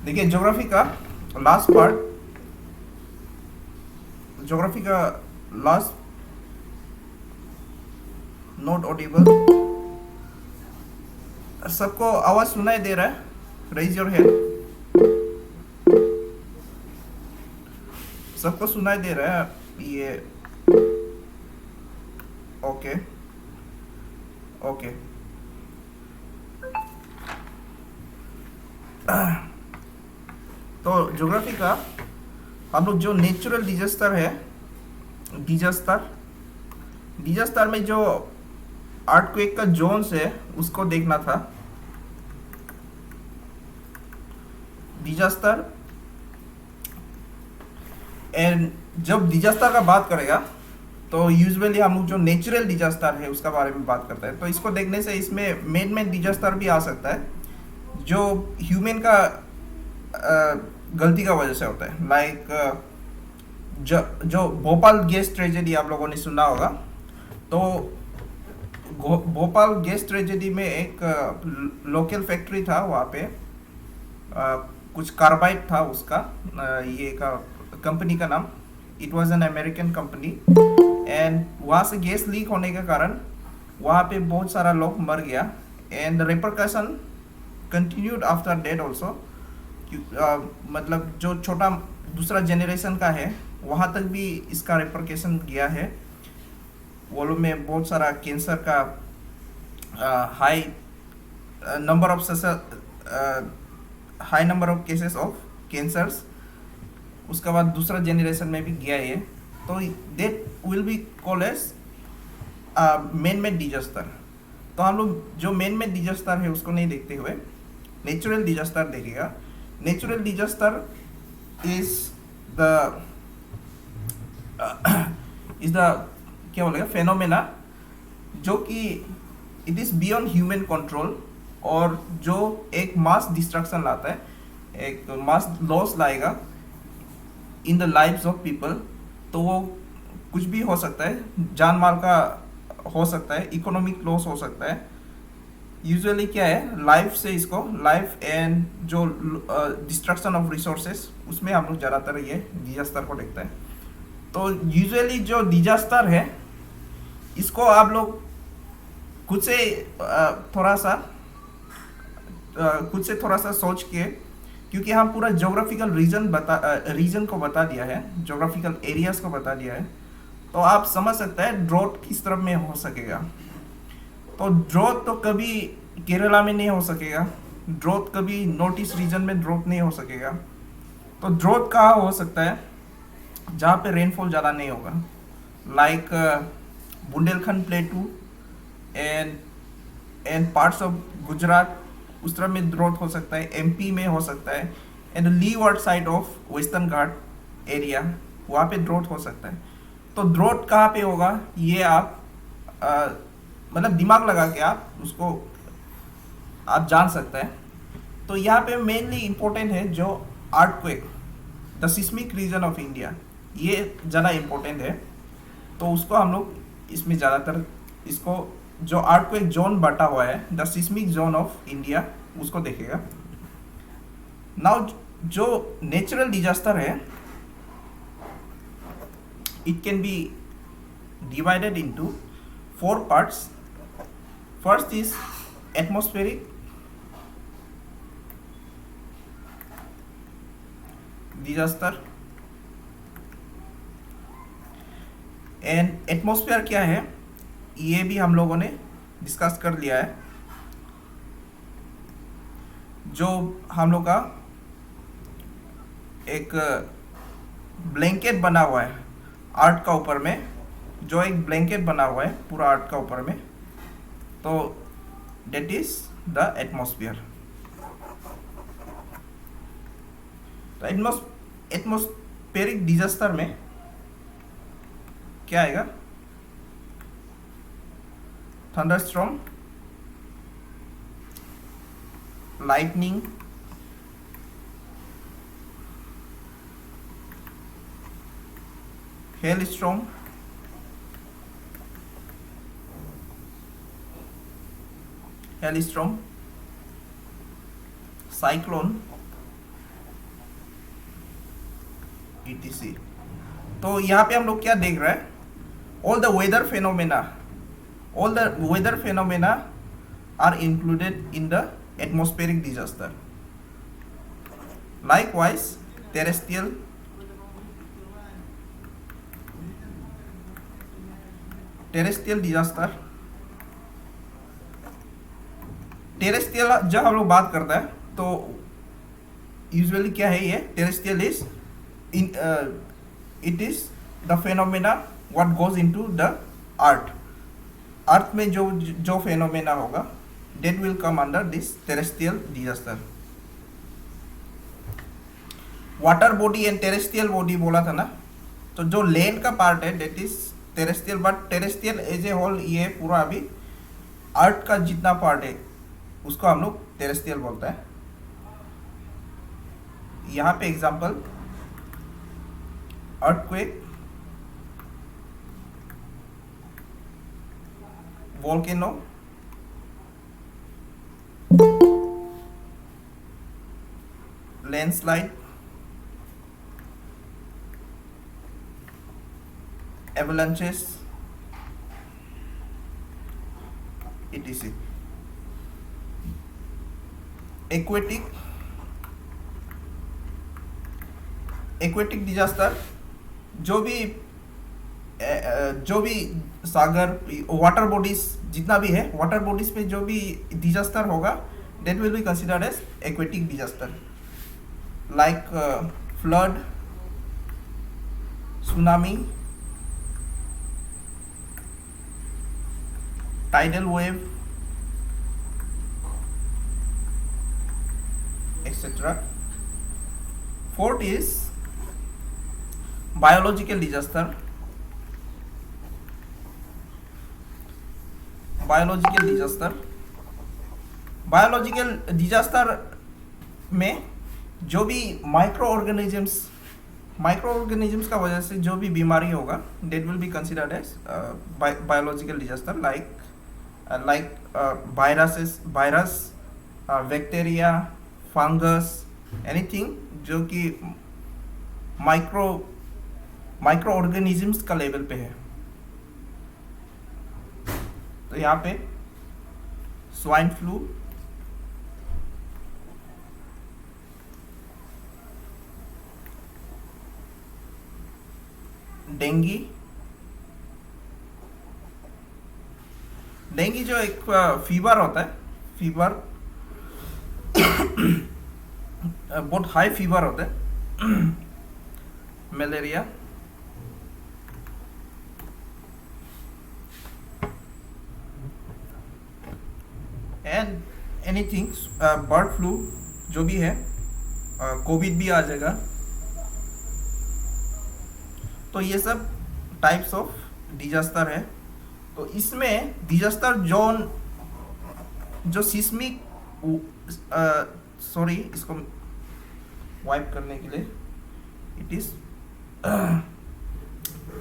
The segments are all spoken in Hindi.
देखिए लास्ट पार्ट ज्योग्राफी का लास्ट नोट ऑडिबल। सबको आवाज सुनाई दे रहा है? Raise your hand. सबको सुनाई दे रहा है ये? Okay okay. तो ज्योग्राफी का हम लोग जो नेचुरल डिजास्टर है, डिजास्टर डिजास्टर में जो अर्थक्वेक का जोन्स है उसको देखना था। डिजास्टर एंड जब डिजास्टर का बात करेगा तो यूजुअली हम लोग जो नेचुरल डिजास्टर है उसका बारे में बात करते हैं। तो इसको देखने से इसमें मेन डिजास्टर भी आ सकता है जो ह्यूमन का गलती का वजह से होता है। लाइक जो भोपाल गैस ट्रेजेडी आप लोगों ने सुना होगा। तो भोपाल गैस ट्रेजेडी में एक लोकल फैक्ट्री था, वहाँ पे कुछ कार्बाइड था उसका, ये का कंपनी का नाम, it was an American company. And वहाँ से गैस लीक होने के कारण वहाँ पे बहुत सारा लोग मर गया। And repercussion continued after that also. मतलब जो छोटा दूसरा जनरेशन का है वहाँ तक भी इसका रिपरकशन गया है। वो लोग में बहुत सारा कैंसर का high number of cases of cancers उसके बाद दूसरा जनरेशन में भी गया है। तो that will be called as man made disaster. तो हम लोग जो मेन मेड डिजास्टर है उसको नहीं देखते हुए नेचुरल डिजास्टर देखेगा। नेचुरल डिजास्टर इज द क्या बोलेगा फेनोमेना जो कि it is beyond human control और जो एक मास डिस्ट्रक्शन लाता है, एक मास लॉस लाएगा in the lives of people. तो वो कुछ भी हो सकता है, जान माल का हो सकता है, इकोनॉमिक लॉस हो सकता है। यूजुअली क्या है लाइफ से इसको लाइफ एंड जो डिस्ट्रक्शन ऑफ रिसोर्सेस उसमें हम लोग ज़्यादातर ये डिजास्टर को देखते हैं। तो यूजुअली जो डिजास्टर है इसको आप लोग खुद से थोड़ा सा सोच के, क्योंकि हम पूरा ज्योग्राफिकल रीजन को बता दिया है, ज्योग्राफिकल एरियाज को बता दिया है, तो आप समझ सकते हैं ड्रॉट किस तरफ में हो सकेगा। तो ड्रॉट तो कभी केरला में नहीं हो सकेगा, ड्रॉट कभी नॉर्थ ईस्ट रीजन में ड्रॉट नहीं हो सकेगा। तो ड्रॉट कहाँ हो सकता है? जहाँ पे रेनफॉल ज़्यादा नहीं होगा, like Bundelkhand प्लेटू and parts of Gujarat, उस तरफ में ड्रॉट हो सकता है। एमपी में हो सकता है and levered side of western Ghat area, वहाँ पे ड्रॉट हो सकता है। तो ड्रॉट कहाँ पे होगा ये आप मतलब दिमाग लगा के आप उसको आप जान सकते हैं। तो यहाँ पे मेनली इम्पोर्टेंट है जो earthquake, the seismic region of India, ये ज़्यादा इम्पोर्टेंट है। तो उसको हम लोग इसमें ज़्यादातर इसको जो अर्थक्वेक जोन बटा हुआ है, the seismic zone of India, उसको देखेगा। नाउ जो नेचुरल डिजास्टर है it can be divided into 4 parts. First is atmospheric disaster. And atmosphere क्या है ये भी हम लोगों ने डिस्कस कर लिया है। जो हम लोग का एक ब्लैंकेट बना हुआ है आर्ट का ऊपर में, जो एक ब्लैंकेट बना हुआ है पूरा आर्ट का ऊपर में, तो डेट इज द एटमॉस्फेयर। तो एटमॉस्फेरिक डिजास्टर में क्या आएगा? Thunderstorm, lightning, hailstorm, cyclone etc. तो यहाँ पे हम लोग क्या देख रहे हैं, all the weather phenomena are included in the atmospheric disaster. Likewise, terrestrial disaster, terrestrial जब हम लोग बात करता है तो यूजुअली क्या है, ये terrestrial is in it is the phenomena what goes into the earth में जो फेनोमेना होगा that will come under this terrestrial disaster. Water body and terrestrial body बोला था ना, तो जो लैंड का पार्ट है that is terrestrial, but terrestrial as a whole ये पूरा अभी अर्थ का जितना पार्ट है उसको हम लोग टेरेस्ट्रियल बोलता है. यहाँ पे example earthquake, volcano, landslide, avalanches etc. Aquatic disaster, जो भी सागर वाटर बॉडीज जितना भी है, वाटर बॉडीज पे जो भी डिजास्टर होगा that will be considered as aquatic disaster, like flood, tsunami, tidal wave etc. Fourth is biological disaster. Biological disaster में जो भी माइक्रो ऑर्गेनिजम्स का वजह से जो भी बीमारी होगा that will be considered as biological disaster, like viruses, bacteria, fungus, anything जो कि माइक्रो ऑर्गेनिजम्स का लेवल पे है. तो यहाँ पे स्वाइन फ्लू, डेंगी जो एक फीवर होता है, बहुत हाई फीवर होता है. Malaria, and anything bird flu जो भी है, कोविड भी आ जाएगा. तो ये सब टाइप्स ऑफ डिजास्टर है. तो इसमें डिजास्टर जोन जो सिस्मिक इसको वाइप करने के लिए it is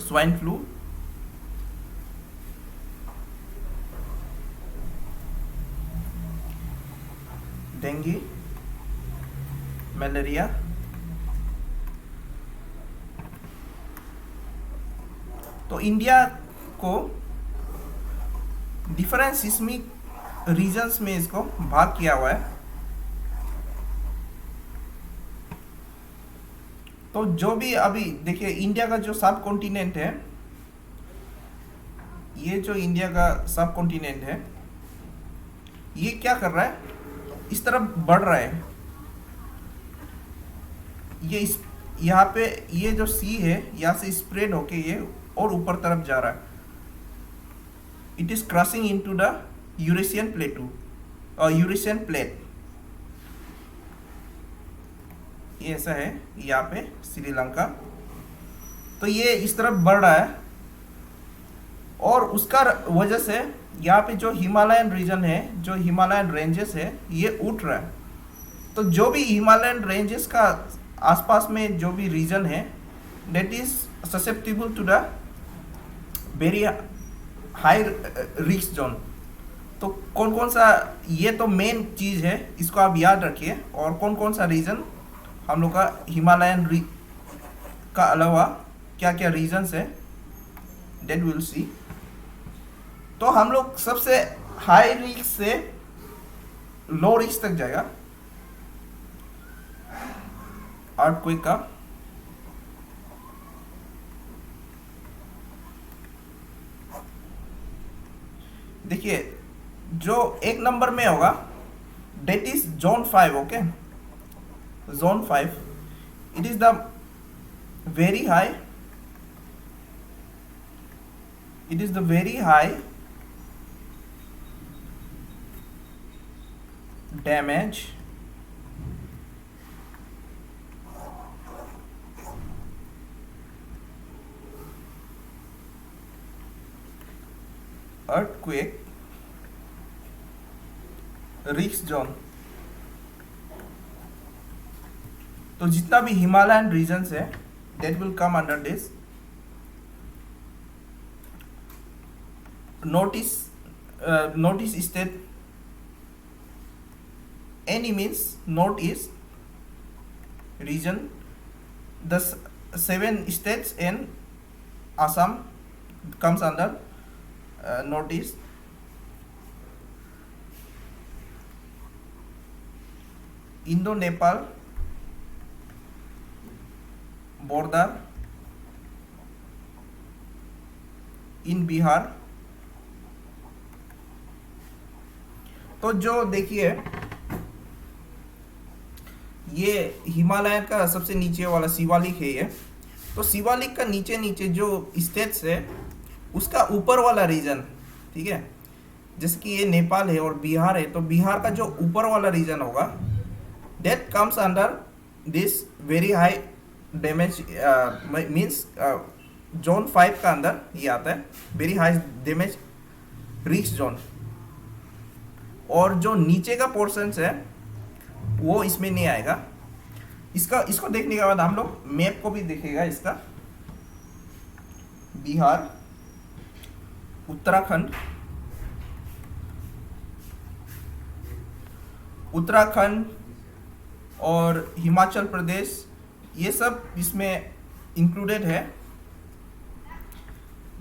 swine flu, dengue, malaria, तो इंडिया को डिफरेंट सिस्मिक रीजन्स में इसको भाग किया हुआ है. तो जो भी अभी देखिए इंडिया का जो सब कॉन्टिनेंट है, ये जो इंडिया का सब कॉन्टिनेंट है ये क्या कर रहा है, इस तरफ बढ़ रहा है. ये यहाँ पे ये जो सी है यहाँ से स्प्रेड होके ये और ऊपर तरफ जा रहा है. It is crossing into the Eurasian प्लेटू और यूरेशियन प्लेट. ये ऐसा है यहाँ पे श्रीलंका. तो ये इस तरफ बढ़ रहा है और उसका वजह से यहाँ पे जो हिमालयन रीजन है, जो हिमालयन रेंजेस है, ये उठ रहा है. तो जो भी हिमालयन रेंजेस का आसपास में जो भी रीजन है that is susceptible to the very high risk zone. तो कौन कौन सा, ये तो मेन चीज़ है, इसको आप याद रखिए. और कौन कौन सा रीजन हम लोग का का अलावा क्या क्या रीजंस है दैट विल सी। तो हम लोग सबसे हाई रिस्क से लो रिस्क तक जाएगा अर्थक्वेक का। देखिए जो एक नंबर में होगा डेट इज जोन 5, ओके। Zone 5 it is the very high, it is the very high damage earthquake risk zone। तो जितना भी हिमालयन रीजन्स है that will come under this। notice state any means note is region, the 7 states in Assam comes under notice। Indo-Nepal border in Bihar। तो जो देखिए ये हिमालय का सबसे नीचे वाला शिवालिक है ये। तो शिवालिक का नीचे नीचे जो स्टेट्स है उसका ऊपर वाला रीजन, ठीक है, जैसे कि ये नेपाल है और बिहार है, तो बिहार का जो ऊपर वाला रीजन होगा that comes under this very high damage, means zone 5 का अंदर ये आता है, very high damage risk zone. और जो नीचे का पोर्शन है वो इसमें नहीं आएगा। इसको देखने के बाद हम लोग मैप को भी देखेगा इसका। बिहार, उत्तराखंड और हिमाचल प्रदेश ये सब इसमें इंक्लूडेड है।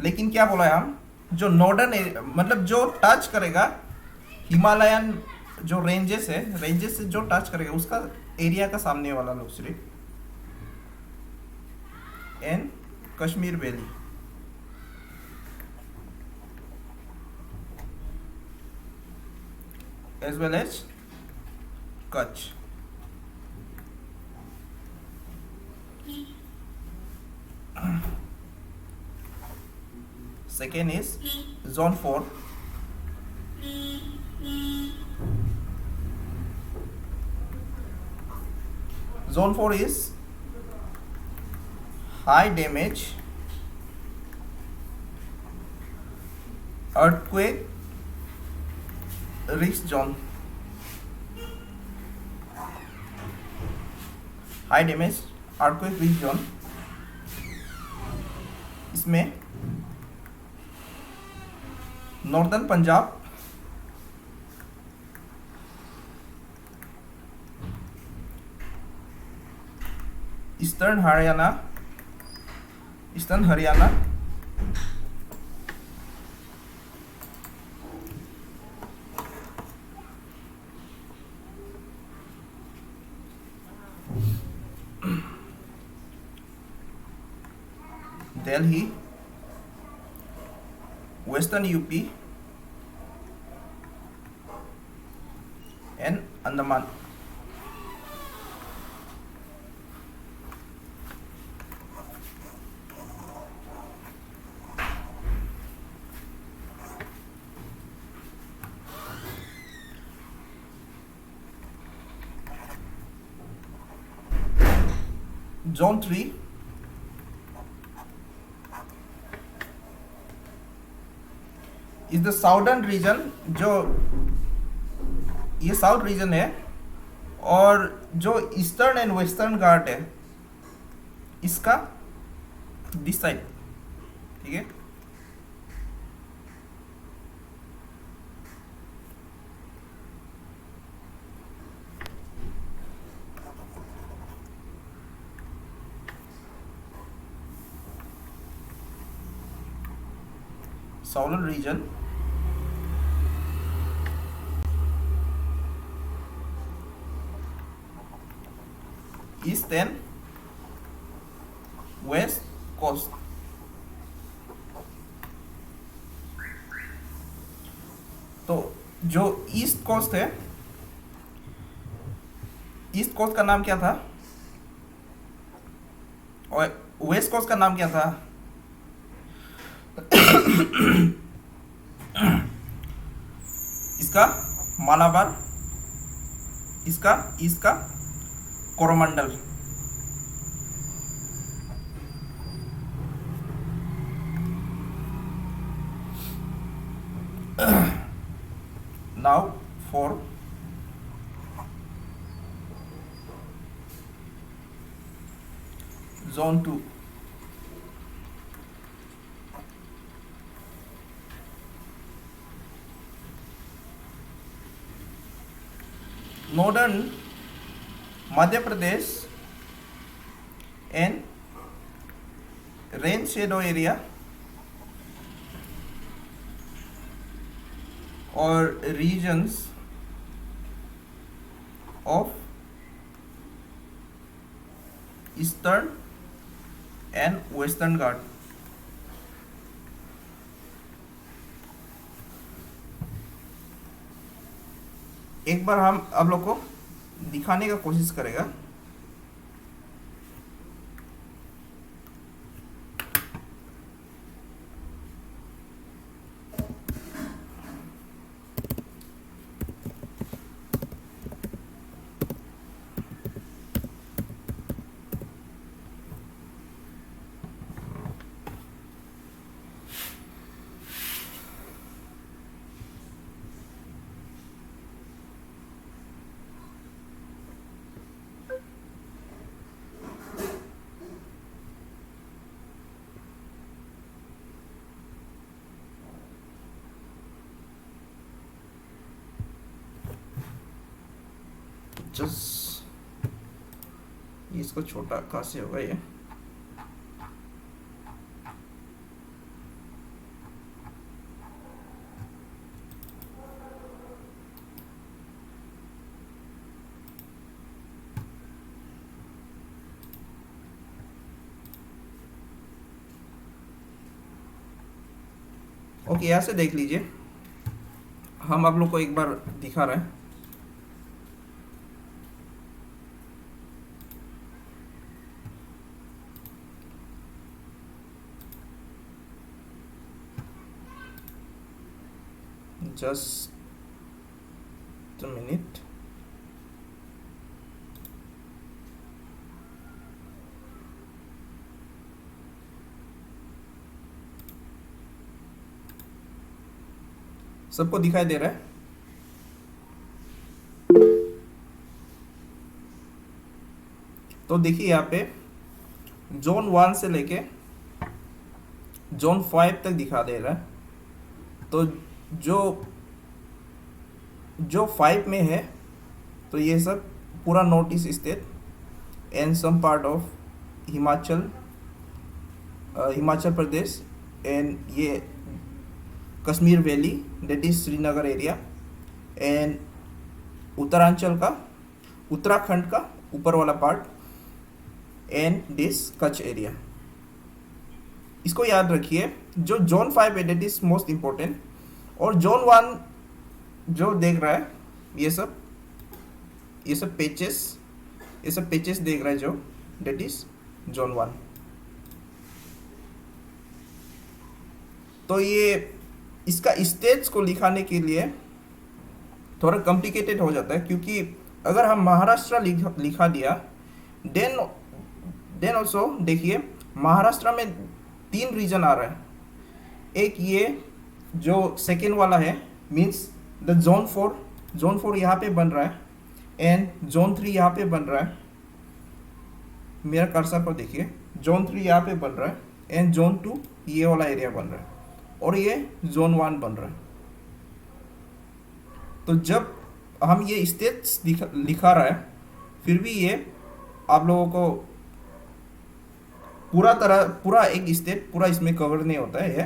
लेकिन क्या बोला है हम, जो नॉर्दर्न मतलब जो टच करेगा हिमालयन जो रेंजेस है, रेंजेस से जो टच करेगा उसका एरिया का सामने वाला लोग सिर्फ and Kashmir valley. As well as Kutch. Second is zone 4। Zone 4 is high damage earthquake risk zone। High damage earthquake risk zone, इसमें northern Punjab, eastern Haryana, Delhi, western UP and Andaman. Zone 3 is the southern region, जो ये साउथ रीजन है, और जो ईस्टर्न एंड वेस्टर्न घाट है इसका दिस साइड, ठीक है। southern region, east and west coast. तो जो ईस्ट कोस्ट है, ईस्ट कोस्ट का नाम क्या था और वेस्ट कोस्ट का नाम क्या था? इसका मालाबार, इसका ईस्ट का Coromandel. Now for zone 2. Northern Madhya Pradesh and rain shadow area or regions of eastern and western Ghat. एक बार हम आप लोग को दिखाने का कोशिश करेगा. जस्ट इसको छोटा कहाँ से होगा ये? ओके, यहाँ से देख लीजिए. हम आप लोग को एक बार दिखा रहे हैं. Just a minute. सबको दिखाई दे रहा है? तो देखिए यहाँ पे जोन 1 से लेके जोन 5 तक दिखा दे रहा है. तो जो 5 में है तो ये सब पूरा north east state and some part of Himachal Pradesh and ये Kashmir valley that is Srinagar area and Uttaranchal का, उत्तराखंड का ऊपर वाला part and this Kutch area. इसको याद रखिए. जो जोन 5 है दैट इज मोस्ट इम्पोर्टेंट और जोन 1 जो देख रहा है ये सब पेचेस देख रहा है जो दैट इज जोन 1. तो ये इसका स्टेट्स को लिखाने के लिए थोड़ा कॉम्प्लिकेटेड हो जाता है क्योंकि अगर हम महाराष्ट्र लिखा दिया देन ऑल्सो देखिए महाराष्ट्र में 3 रीजन आ रहा है. एक ये जो सेकेंड वाला है मीन्स द जोन 4 यहाँ पे बन रहा है एंड जोन 3 यहाँ पे बन रहा है. मेरा कर्सर पर देखिए जोन 3 यहाँ पे बन रहा है एंड जोन 2 ये वाला एरिया बन रहा है और ये जोन 1 बन रहा है. तो जब हम ये स्टेट्स लिखा रहा है फिर भी ये आप लोगों को पूरा एक स्टेट पूरा इसमें कवर नहीं होता है ये.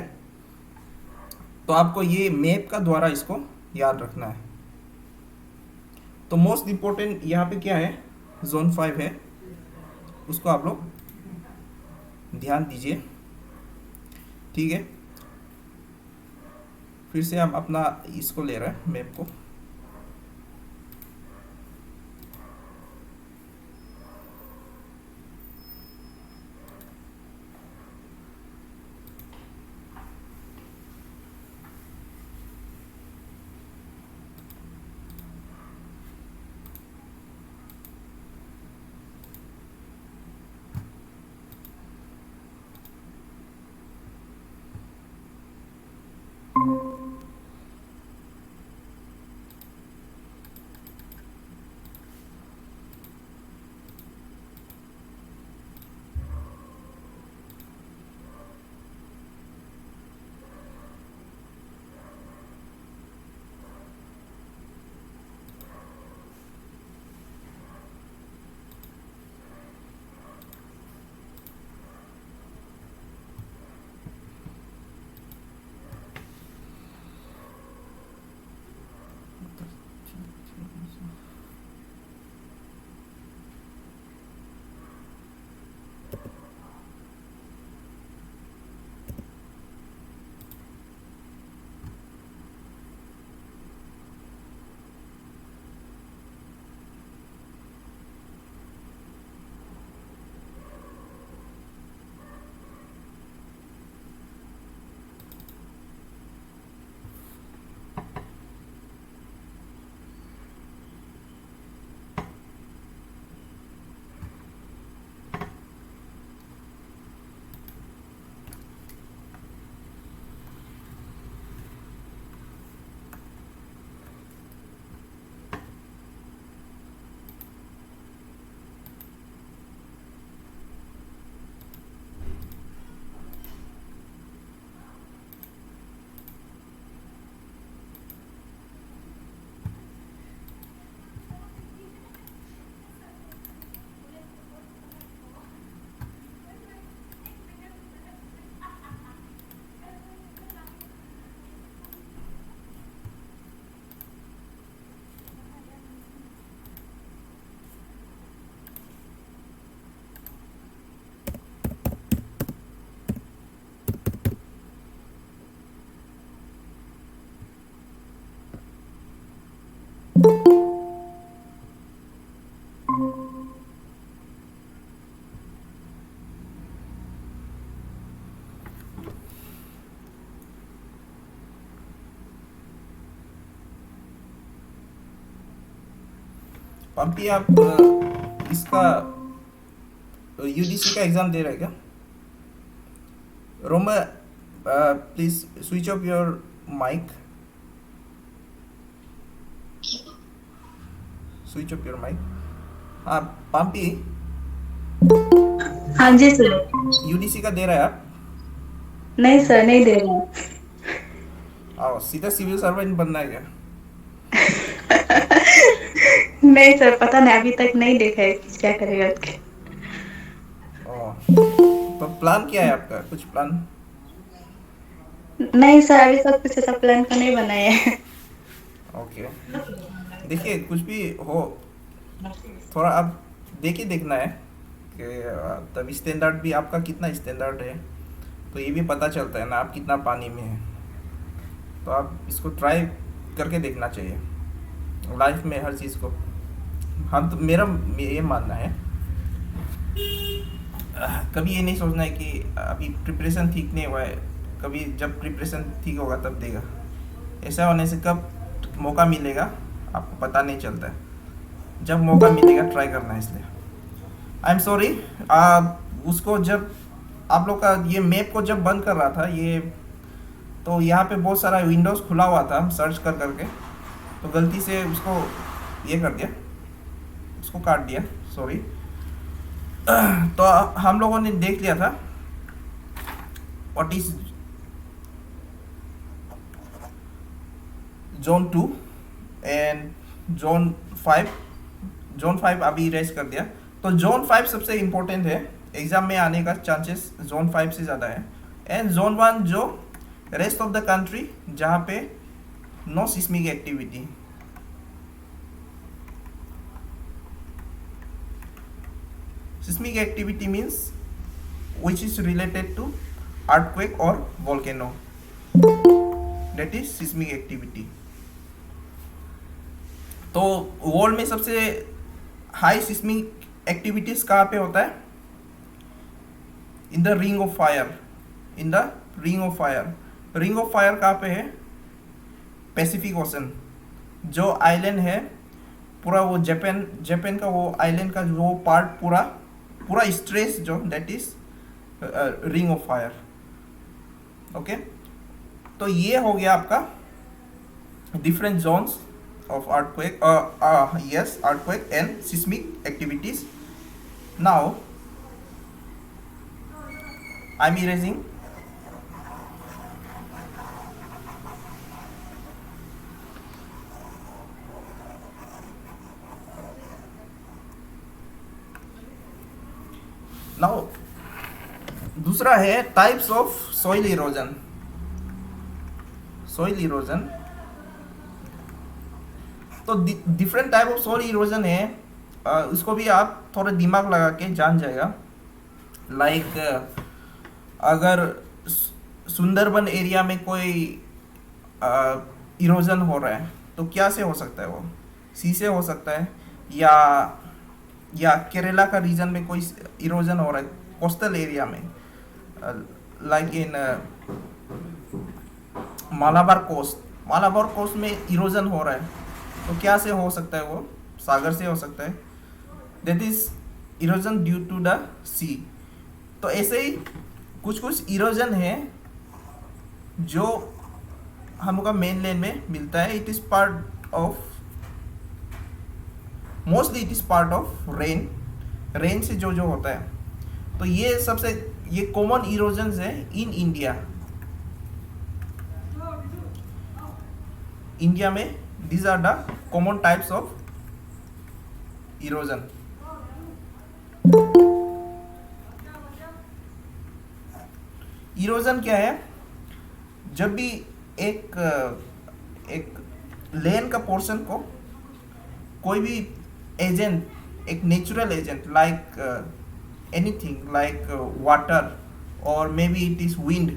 तो आपको ये मैप का द्वारा इसको याद रखना है। तो मोस्ट इम्पोर्टेंट यहाँ पे क्या है, जोन 5 है, उसको आप लोग ध्यान दीजिए, ठीक है। फिर से हम अपना इसको ले रहे हैं मैप को। पंपी, आप इसका यूडीसी का एग्जाम दे रहे हैं क्या? Roma, please switch off your mic, switch off your mic. हाँ पंपी, हाँ जी सर। यूडीसी का दे रहा है आप? नहीं सर, नहीं दे रहा हूँ। आओ, सीधा सिविल सर्वेंट बनना है क्या? नहीं सर, पता नहीं, अभी तक नहीं देखा है क्या करेगा उसके। तो प्लान क्या है आपका, कुछ प्लान? नहीं सर, अभी सब कुछ ऐसा प्लान तो नहीं बनाया है। ओके, देखिए कुछ भी हो, थोड़ा आप देखिए, देखना है कि तब स्टैंडर्ड भी आपका कितना स्टैंडर्ड है, तो ये भी पता चलता है ना आप कितना पानी में है। तो आप इसको ट्राई करके देखना चाहिए लाइफ में हर चीज़ को। हम तो, मेरा ये मानना है, कभी ये नहीं सोचना है कि अभी प्रिपरेशन ठीक नहीं हुआ है, कभी जब प्रिपरेशन ठीक होगा तब देगा। ऐसा होने से कब मौका मिलेगा आपको पता नहीं चलता है, जब मौका मिलेगा ट्राई करना है। इसलिए आई एम सॉरी, उसको जब आप लोग का ये मैप को जब बंद कर रहा था ये, तो यहाँ पे बहुत सारा विंडोज़ खुला हुआ था, हम सर्च कर करके, तो गलती से उसको ये कर दिया, उसको काट दिया, सॉरी। तो हम लोगों ने देख लिया था what is zone 2 and zone 5। Zone 5 अभी इरेज कर दिया। तो जोन 5 सबसे इम्पोर्टेंट है, एग्जाम में आने का चांसेस जोन 5 से ज़्यादा है। एंड जोन 1 जो रेस्ट ऑफ द कंट्री जहाँ पे no seismic activity. Seismic activity means which is related to earthquake or volcano, that is seismic activity। तो वर्ल्ड में सबसे हाई सिस्मिक एक्टिविटीज कहाँ पे होता है? In the ring of fire. In the ring of fire. Ring of fire कहाँ पे है? Pacific ocean. जो आइलैंड है पूरा वो जापान का वो आइलैंड का वो पार्ट पूरा स्ट्रेस जो that is ring of fire. Okay, तो ये हो गया आपका different zones of earthquake, yes, earthquake and seismic activities. Now I'm erasing now। दूसरा है types of soil erosion. Soil erosion तो different type of soil erosion है, उसको भी आप थोड़ा दिमाग लगा के जान जाएगा। लाइक अगर सुंदरबन एरिया में कोई इरोजन हो रहा है तो क्या से हो सकता है? वो सी से हो सकता है, या केरला का रीजन में कोई इरोजन हो रहा है कोस्टल एरिया में, लाइक इन मालाबार कोस्ट में इरोजन हो रहा है तो क्या से हो सकता है? वो सागर से हो सकता है, that is erosion due to the sea. तो ऐसे ही कुछ इरोजन है जो हम लोग का मेन लैंड में मिलता है। It is part of mostly it is part of rain से जो होता है। तो ये कॉमन इरोजन्स है इन इंडिया में। these are the common types of erosion। Erosion क्या है? जब भी एक लैंड का पोर्शन को कोई भी एजेंट, एक natural agent like anything like water और maybe it is wind,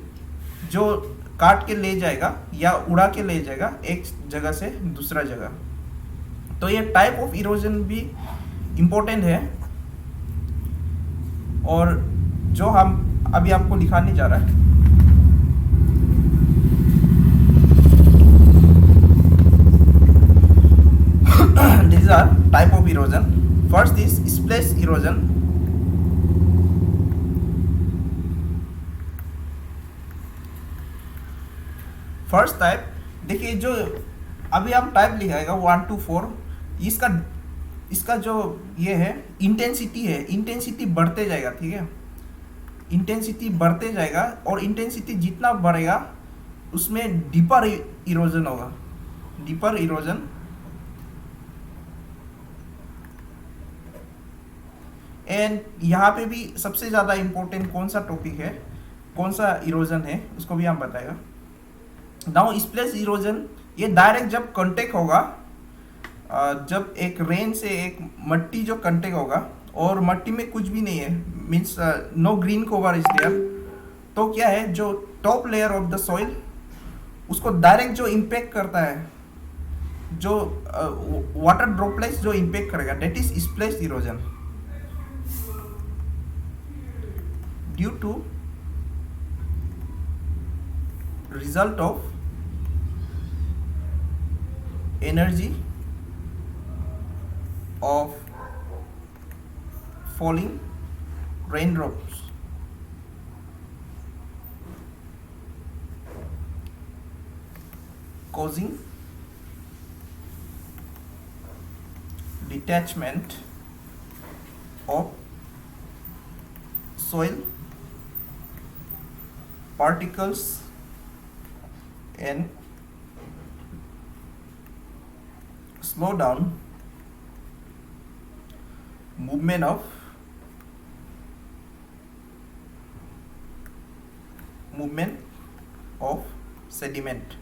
जो काट के ले जाएगा या उड़ा के ले जाएगा एक जगह से दूसरा जगह। तो ये टाइप ऑफ इरोजन भी इम्पोर्टेंट है, और जो हम अभी आपको दिखाने जा रहा है these are type of erosion। first is splash erosion। First type देखिए, जो अभी आप टाइप लिखाएगा 1 to 4, इसका जो ये है इंटेंसिटी है, इंटेंसिटी बढ़ते जाएगा। ठीक है, इंटेंसिटी बढ़ते जाएगा, और इंटेंसिटी जितना बढ़ेगा उसमें डीपर इरोजन होगा, डीपर इरोजन। एंड यहाँ पे भी सबसे ज़्यादा इम्पोर्टेंट कौन सा टॉपिक है, कौन सा इरोजन है, उसको भी हम बताएगा। नाउ स्प्लैश इरोजन, ये डायरेक्ट जब कांटेक्ट होगा, जब एक रेन से एक मट्टी जो कांटेक्ट होगा और मट्टी में कुछ भी नहीं है, means no green cover is there, तो क्या है, जो top layer of the soil उसको डायरेक्ट जो इम्पैक्ट करता है, जो वाटर ड्रॉपलेट्स जो इम्पैक्ट करेगा, that is splash erosion. Due to result of energy of falling raindrops, causing detachment of soil particles and slow down movement of sediment.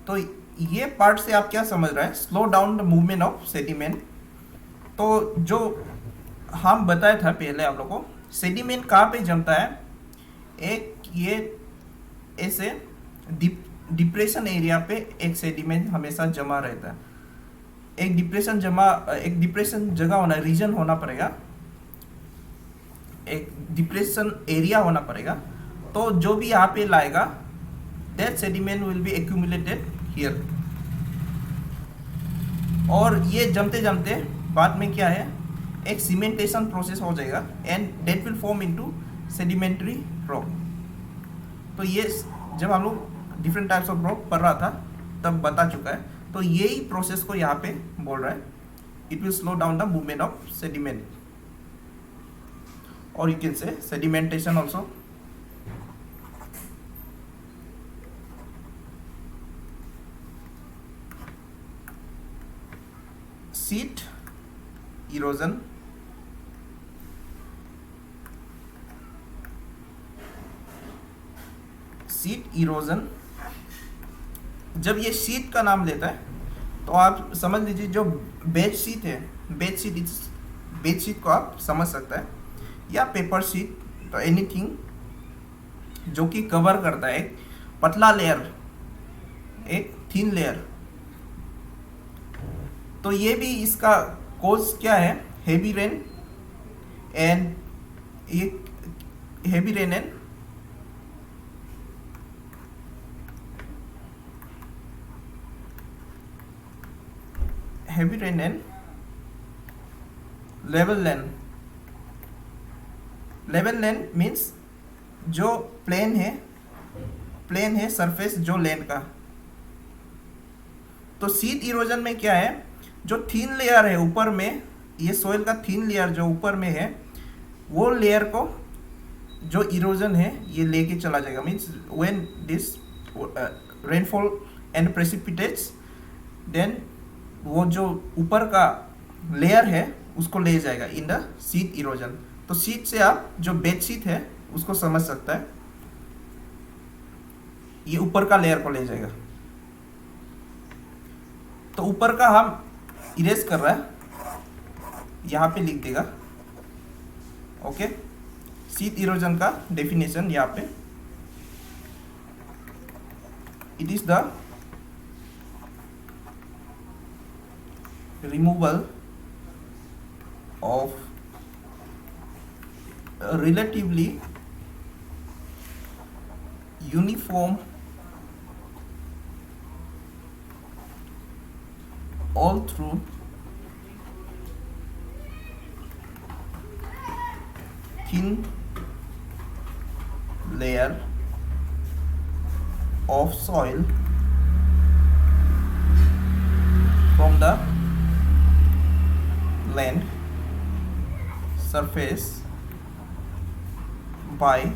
तो ये पार्ट से आप क्या समझ रहे हैं, slow down the movement of sediment. तो जो हम बताया था पहले आप लोगों को, सेडिमेंट कहाँ पे जमता है, एक ये ऐसे डिप्रेशन एरिया पे एक सेडिमेंट हमेशा जमा रहता है। एक डिप्रेशन जगह होना, रीजन होना पड़ेगा, एक डिप्रेशन एरिया होना पड़ेगा। तो जो भी यहाँ पे लाएगा, that sediment will be accumulated here. और ये जमते जमते बाद में क्या है, एक सीमेंटेशन प्रोसेस हो जाएगा and that will form into sedimentary rock. तो ये जब हम लोग डिफरेंट टाइप्स ऑफ रॉक पढ़ रहा था तब बता चुका है। तो यही प्रोसेस को यहाँ पे बोल रहा है, it will slow down the movement of sediment, और you can say sedimentation also. Sheet erosion, sheet erosion, जब ये शीट का नाम लेता है तो आप समझ लीजिए जो बेड शीट है, बेड शीट को आप समझ सकते हैं, या पेपर शीट, तो एनीथिंग जो कि कवर करता है एक पतला लेयर, एक थिन लेयर। तो ये भी इसका कोज क्या है, heavy rain and heavy rain and level land means जो प्लेन है सरफेस जो लैंड का। तो सीट इरोजन में क्या है, जो थिन लेयर है ऊपर में, ये सोइल का थिन लेयर जो ऊपर में है, वो लेयर को जो इरोजन है ये लेके चला जाएगा। Means when this rainfall and precipitates, then वो जो ऊपर का लेयर है उसको ले जाएगा इन द शीट इरोजन। तो शीट से आप जो बेड शीट है उसको समझ सकता है, ये ऊपर का लेयर को ले जाएगा। तो ऊपर का हम इरेज कर रहा है, यहाँ पे लिख देगा। ओके, शीट इरोजन का डेफिनेशन यहाँ पे, it is the removal of a relatively uniform all through thin layer of soil from the land surface by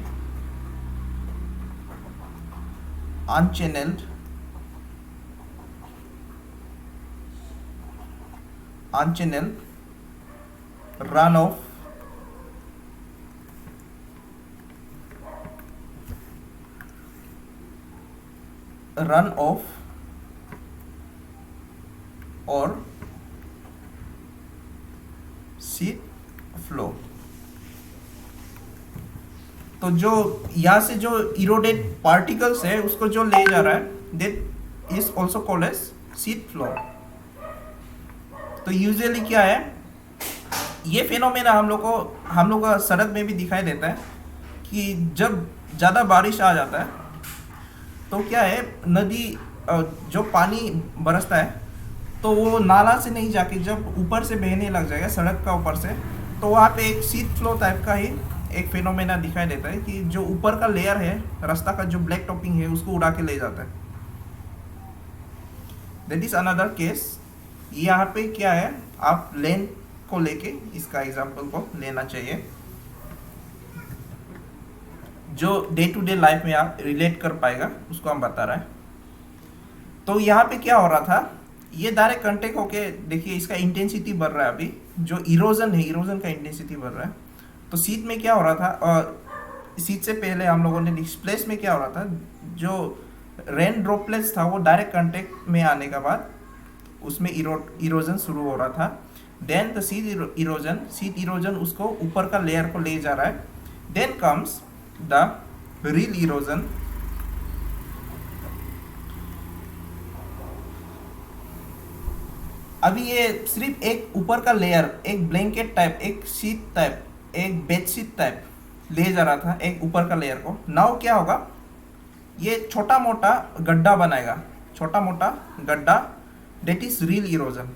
unchanneled runoff or sheet flow. तो जो यहाँ से जो इरोडेड पार्टिकल्स है उसको जो ले जा रहा है, that is also called as sheet flow. तो यूजुअली क्या है, ये फिनोमेना हम लोग का सड़क में भी दिखाई देता है कि जब ज़्यादा बारिश आ जाता है तो क्या है, नदी जो पानी बरसता है तो वो नाला से नहीं जाके जब ऊपर से बहने लग जाएगा सड़क का ऊपर से, तो वहाँ पे एक शीट फ्लो टाइप का ही एक फिनोमेना दिखाई देता है कि जो ऊपर का लेयर है, रास्ता का जो ब्लैक टॉपिंग है उसको उड़ा के ले जाता है। That is another case. यहाँ पे क्या है, आप लेन को लेके इसका एग्जाम्पल को लेना चाहिए जो डे टू डे लाइफ में आप रिलेट कर पाएगा, उसको हम बता रहे हैं। तो यहाँ पे क्या हो रहा था, ये डायरेक्ट कांटेक्ट होके देखिए इसका इंटेंसिटी बढ़ रहा है। अभी जो इरोजन है, इरोजन का इंटेंसिटी बढ़ रहा है। तो शीत में क्या हो रहा था, और शीत से पहले हम लोगों ने डिस्प्लेस में क्या हो रहा था, जो रेन ड्रॉपलेट्स था वो डायरेक्ट कांटेक्ट में आने के बाद उसमें इरोजन शुरू हो रहा था। देन द शीत इरोजन उसको ऊपर का लेयर को ले जा रहा है। Then comes the rill erosion. अभी ये सिर्फ एक ऊपर का लेयर, एक ब्लैंकेट टाइप, एक शीट टाइप, एक बेडशीट टाइप ले जा रहा था एक ऊपर का लेयर को। नाउ क्या होगा, ये छोटा मोटा गड्ढा बनाएगा, छोटा मोटा गड्ढा, that is real erosion.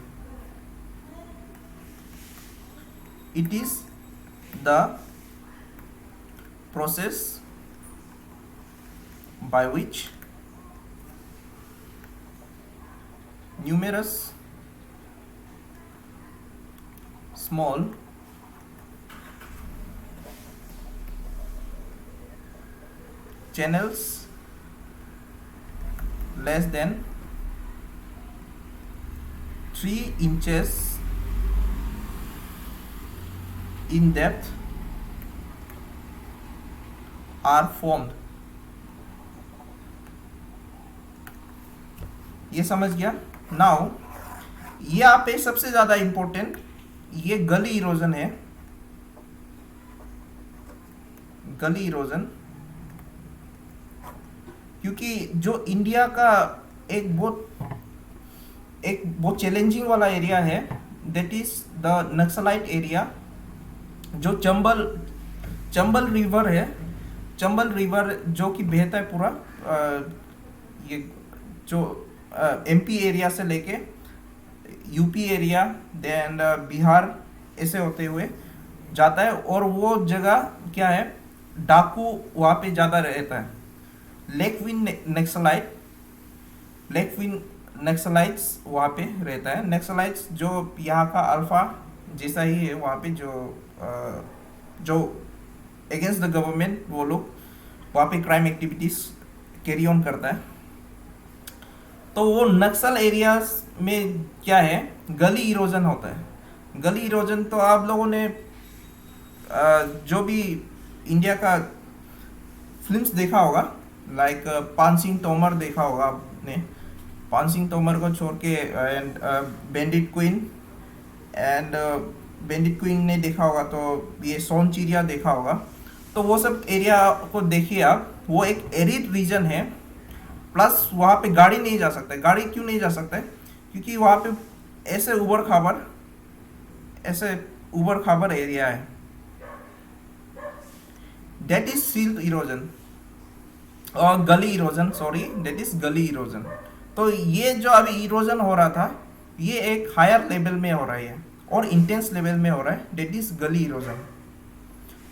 It is the process by which numerous small channels less than 3 inches in depth are formed। ये समझ गया। नाउ यहाँ पे सबसे ज्यादा इंपॉर्टेंट ये गली इरोजन है। गली इरोजन, क्योंकि जो इंडिया का एक बहुत चैलेंजिंग वाला एरिया है, that is the naxalite area. जो चंबल रिवर है, चंबल रिवर जो कि बहता है पूरा ये जो एमपी एरिया से लेके यूपी एरिया, देन बिहार, ऐसे होते हुए जाता है। और वो जगह क्या है, डाकू वहाँ पे ज़्यादा रहता है। लेकविन नक्सलाइट्स वहाँ पे रहता है। नक्सलाइट्स जो यहाँ का अल्फा जैसा ही है, वहाँ पे जो अगेंस्ट द गवर्नमेंट वो लोग वहाँ पे क्राइम एक्टिविटीज कैरी ऑन करता है। तो वो नक्सल एरियाज में क्या है, गली इरोजन होता है। गली इरोजन तो आप लोगों ने जो भी इंडिया का फिल्म्स देखा होगा, लाइक पान सिंह तोमर देखा होगा आपने। पान सिंह तोमर को छोड़ के एंड बैंडिट क्वीन ने देखा होगा, तो ये सोन चिड़िया देखा होगा। तो वो सब एरिया को देखिए आप, वो एक एरिड रीजन है, प्लस वहाँ पे गाड़ी नहीं जा सकता है। गाड़ी क्यों नहीं जा सकता है, क्योंकि वहाँ पे ऐसे ऊबड़ खाबड़ एरिया है। दैट इज सिल्ट इरोजन और गली इरोजन, सॉरी, दैट इज गली इरोजन। तो ये जो अभी इरोजन हो रहा था, ये एक हायर लेवल में हो रहा है और इंटेंस लेवल में हो रहा है, दैट इज गली इरोजन।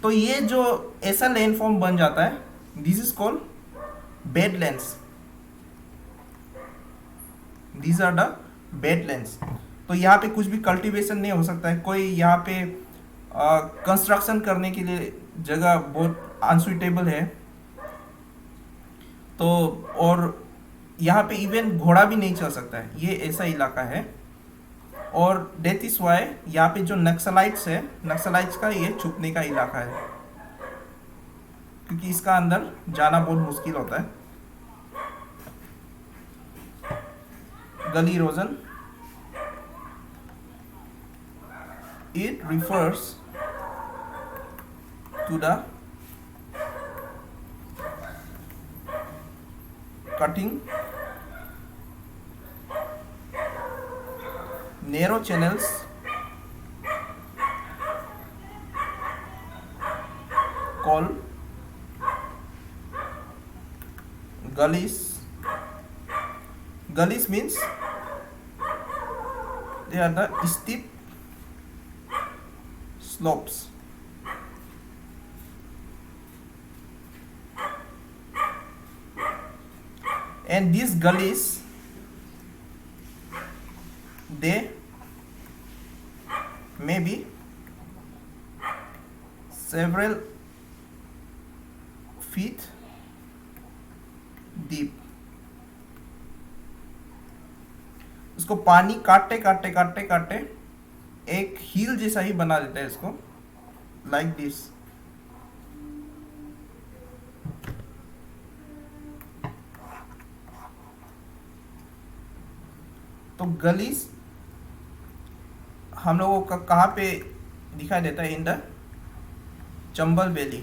तो ये जो ऐसा लैंडफॉर्म बन जाता है, this is called badlands. These are the badlands. तो यहाँ पे कुछ भी कल्टीवेशन नहीं हो सकता है। कोई यहाँ पे कंस्ट्रक्शन करने के लिए जगह बहुत अनसुइटेबल है। तो और यहाँ पे इवन घोड़ा भी नहीं चल सकता है, ये ऐसा इलाका है। और डेट इज वाई यहाँ पे जो नक्सलाइट्स है, नक्सलाइट्स का ये छुपने का इलाका है, क्योंकि इसका अंदर जाना बहुत मुश्किल होता है। गली erosion, it refers to the cutting narrow channels called gullies. Gullies means they are the steep slopes. And these gullies, they may be several feet deep. उसको पानी काटते काटते काटते काटते एक हील जैसा ही बना देता है इसको। like this. तो गलीज हम लोगों का कहाँ पे दिखाई देता है? In the Chambal valley.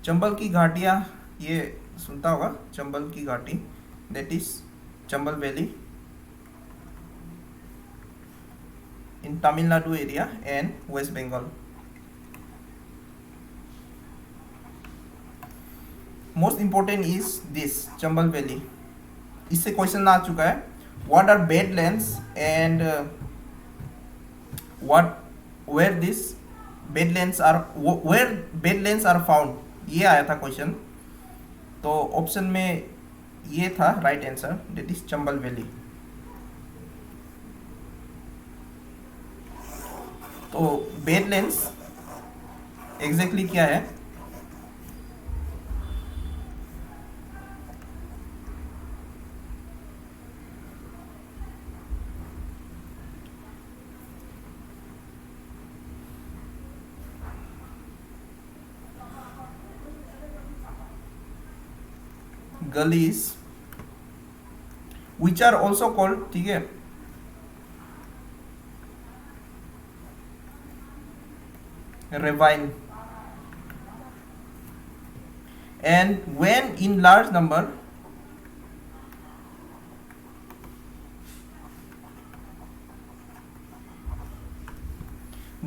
Chambal की घाटियाँ, ये सुनता होगा, चंबल की घाटी, that is Chambal valley in Tamil Nadu area and West Bengal. Most important is this Chambal valley. इससे क्वेश्चन आ चुका है, what are badlands and what where this badlands are, where badlands are found, ये आया था क्वेश्चन। तो ऑप्शन में ये था right answer, that is Chambal valley. तो बेडलैंड्स एग्जैक्टली क्या है? गलीज विच आर ऑल्सो कॉल्ड, ठीक है, ravine, and when in large number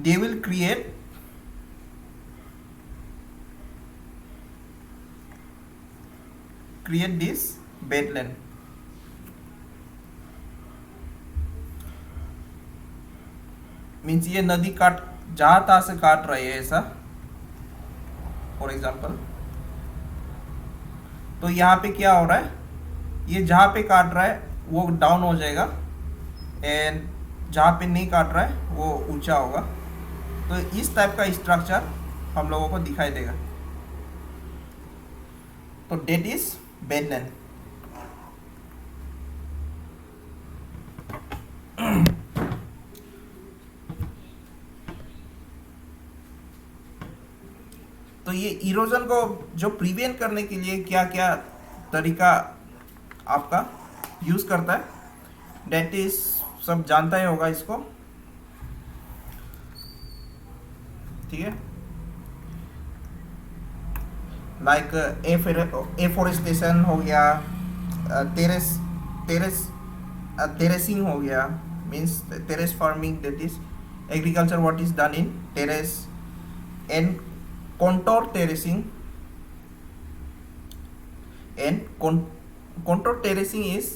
they will create this bedland. Means ये नदी काट जहां तहां से काट रही है ऐसा, फॉर एग्जाम्पल। तो यहाँ पे क्या हो रहा है, ये जहां पे काट रहा है वो डाउन हो जाएगा एंड जहां पे नहीं काट रहा है वो ऊंचा होगा। तो इस टाइप का स्ट्रक्चर हम लोगों को दिखाई देगा। तो डेट इज बेडलैंड। तो ये इरोजन को जो प्रिवेंट करने के लिए क्या क्या तरीका आपका यूज करता है, डेट इज सब जानता ही होगा इसको, ठीक है। लाइक एफोरेस्टेशन हो गया, टेरेसिंग हो गया, means terrace farming, that is agriculture what is done in terrace, and contour terracing, and contour terracing is,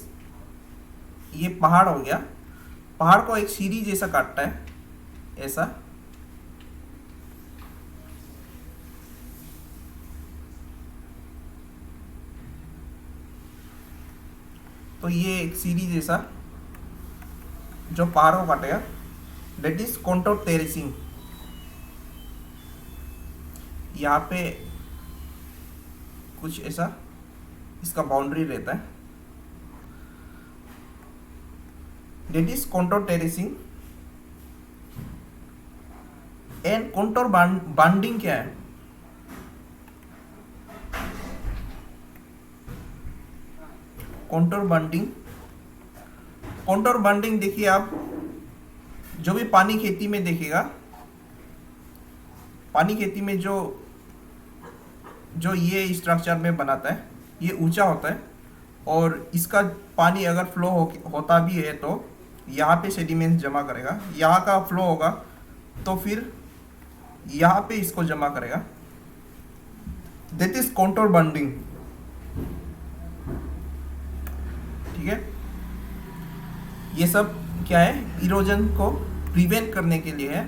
ये पहाड़ हो गया, पहाड़ को एक सीढ़ी जैसा काटता है ऐसा, तो ये एक सीढ़ी जैसा जो पहाड़ को काटेगा, दैट इज contour terracing। यहाँ पे कुछ ऐसा इसका बाउंड्री रहता है, that is contour terracing. And contour bonding क्या है? कॉन्टोर बॉन्डिंग देखिए आप, जो भी पानी खेती में देखेगा, पानी खेती में जो ये स्ट्रक्चर में बनाता है, ये ऊंचा होता है और इसका पानी अगर फ्लो होता भी है तो यहाँ पे सेडिमेंट्स जमा करेगा, यहाँ का फ्लो होगा तो फिर यहाँ पे इसको जमा करेगा, दैट इज कॉन्टोर बॉन्डिंग, ठीक है। ये सब क्या है, इरोजन को प्रिवेंट करने के लिए है।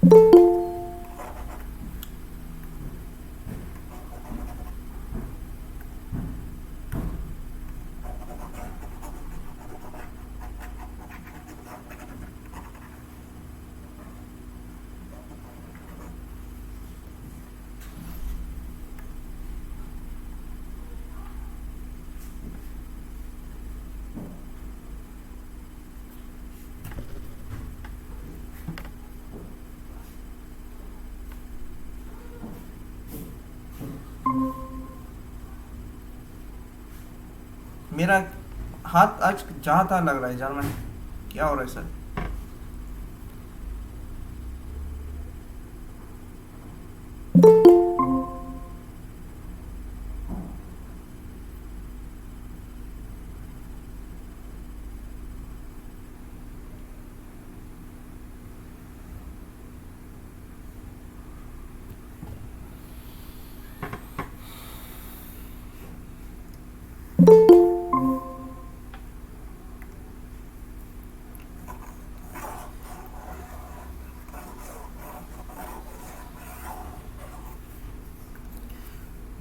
मेरा हाथ आज जहाँ था लग रहा है जर्मन, क्या हो रहा है सर?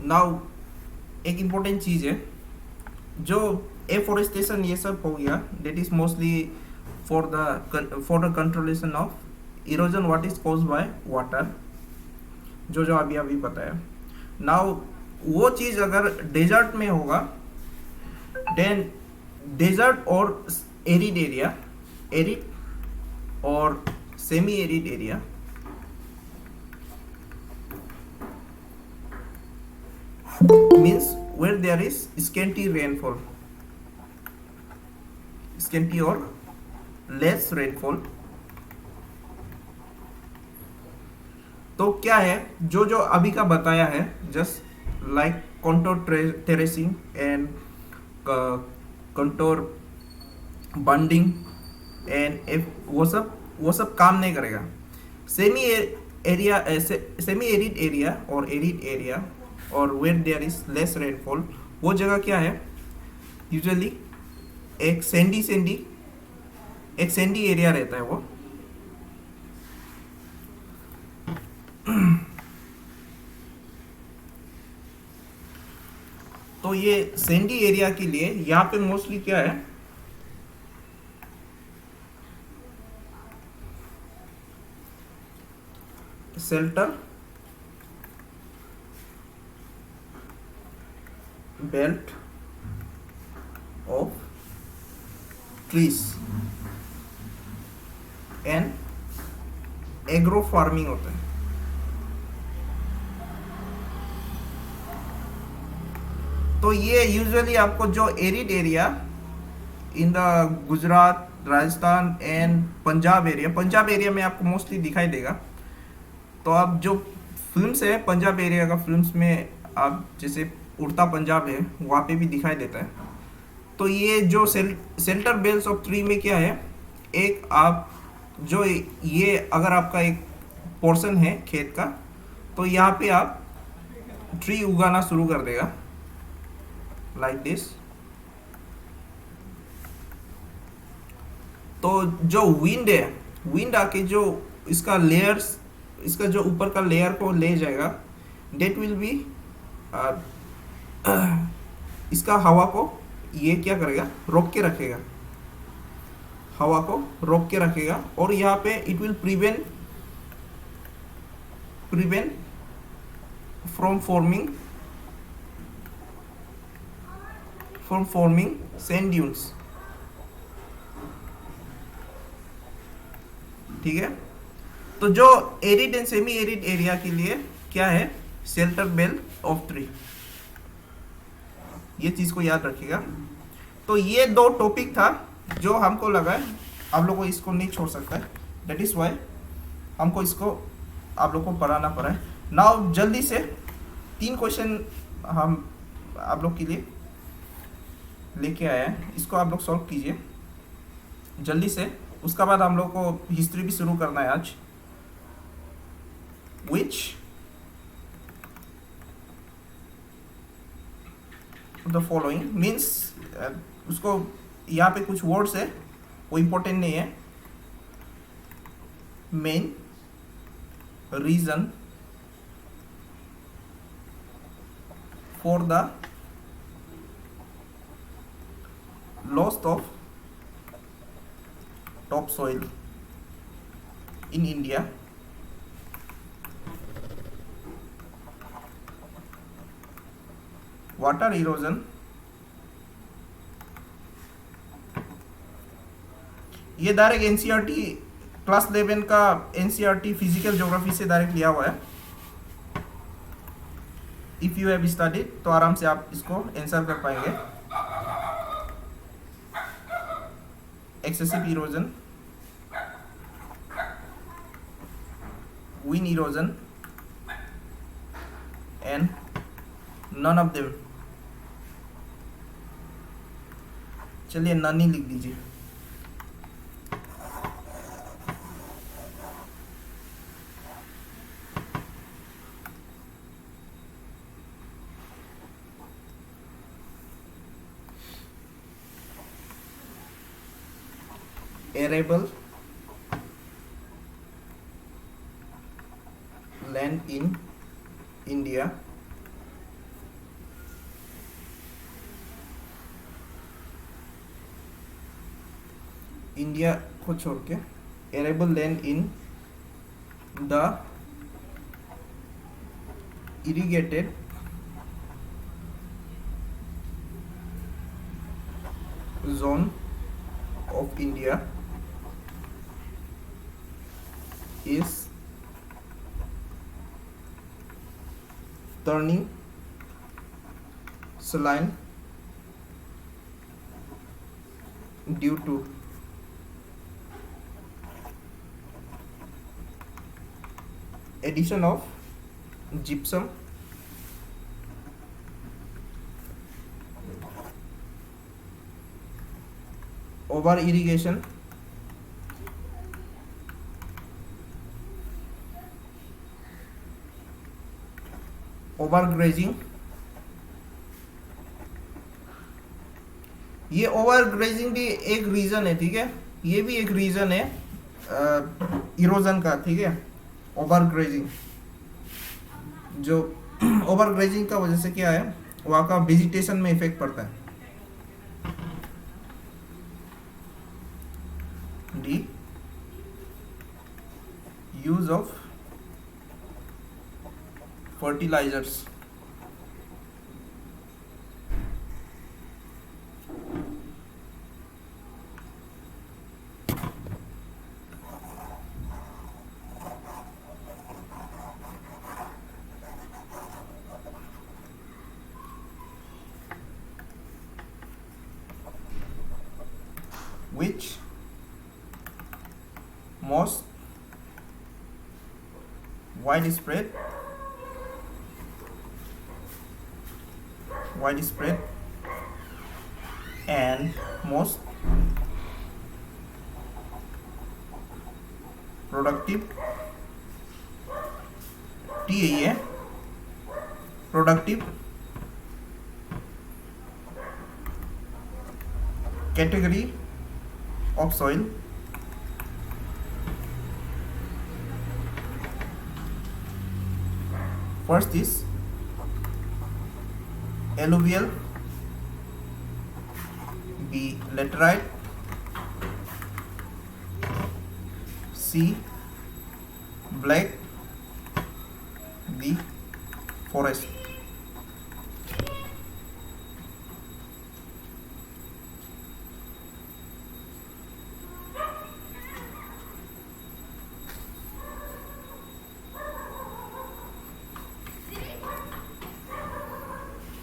नाउ एक इम्पोर्टेंट चीज़ है, जो एफोरेस्टेशन ये सब हो गया, that is mostly for the controlation of erosion what is caused by water, जो अभी अभी बताया। नाउ वो चीज़ अगर डेजर्ट में होगा, देन डेजर्ट और एरिड एरिया, एरिड और semi arid area, means where there is scanty rainfall, scanty or less rainfall। तो क्या है, जो अभी का बताया है, just like contour terracing and contour bunding and वो सब काम नहीं करेगा। सेमी एरिड एरिया और एरिड एरिया और where there is less rainfall, वो जगह क्या है, यूजुअली एक सैंडी एरिया रहता है वो। तो ये सैंडी एरिया के लिए यहाँ पे मोस्टली क्या है, shelter belt of trees and agro farming होता है। तो ये यूजुअली आपको जो arid area in the Gujarat, Rajasthan and Punjab area में आपको मोस्टली दिखाई देगा। तो आप जो फिल्म्स है पंजाब एरिया का, फिल्म्स में आप जैसे उड़ता पंजाब है, वहाँ पे भी दिखाई देता है। तो ये जो सेल्टर बेल्स ऑफ ट्री में क्या है, एक आप जो ये अगर आपका एक पोर्शन है खेत का, तो यहाँ पे आप ट्री उगाना शुरू कर देगा लाइक दिस। तो जो विंड है, विंड आके जो इसका लेयर्स, इसका जो ऊपर का लेयर को ले जाएगा, डेट विल बी इसका हवा को ये क्या करेगा, रोक के रखेगा, हवा को रोक के रखेगा। और यहाँ पे it will prevent from forming sand dunes. ठीक है। तो जो arid and semi arid area के लिए क्या है, शेल्टर बेल्ट ऑफ ट्री, ये चीज को याद रखिएगा। तो ये दो टॉपिक था जो हमको लगा है आप लोगों को इसको नहीं छोड़ सकता है, दैट इज वाई हमको इसको आप लोग को पढ़ाना पड़ा है। नाउ जल्दी से 3 क्वेश्चन हम आप लोग के लिए लेके आए हैं, इसको आप लोग सॉल्व कीजिए जल्दी से। उसका बाद हम लोग को हिस्ट्री भी शुरू करना है आज। Which the following means उसको यहाँ पे कुछ वर्ड्स है वो इम्पोर्टेंट नहीं है। Main reason for the loss of topsoil in India. Water erosion, ये डायरेक्ट एनसीईआरटी क्लास 11 का एनसीईआरटी फिजिकल ज्योग्राफी से डायरेक्ट लिया हुआ है. इफ यू हैव स्टडीड तो आराम से आप इसको आंसर कर पाएंगे. Excessive erosion, wind erosion, and none of them. चलिए none ही लिख दीजिए. Arable land in India को छोड़ के arable land in the irrigated zone of India is turning saline due to addition of gypsum, over irrigation, over grazing. ये ओवर ग्रेजिंग भी एक रीजन है, ठीक है. ये भी एक रीजन है इरोजन का, ठीक है. ओवर ग्रेजिंग, जो ओवर ग्रेजिंग का वजह से क्या है, वहाँ का वेजिटेशन में इफेक्ट पड़ता है. D use of fertilizers, which most widespread and most productive TAA productive category of soil first is alluvial, B laterite, C black, D forest.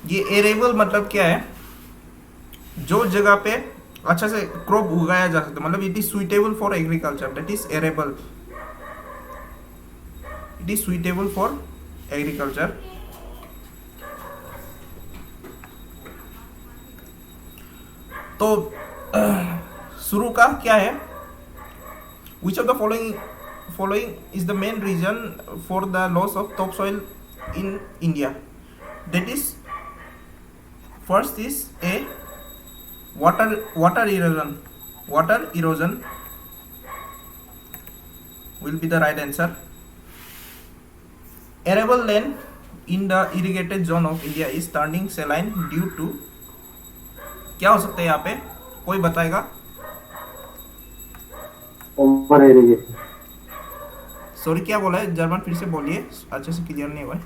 ये एरेबल मतलब क्या है, जो जगह पे अच्छा से क्रॉप उगाया जा सकता है, मतलब it is suitable for agriculture, that is arable. It is suitable for agriculture. तो शुरू का क्या है, which of the following is the main reason for the loss of top soil in India. That is first is a water erosion will be the right answer. arable land in the irrigated zone of India is turning saline due to, क्या हो सकता है यहाँ पे, कोई बताएगा? Over irrigation. सॉरी क्या बोला है, जर्मन फिर से बोलिए, अच्छे से क्लियर नहीं हुआ है।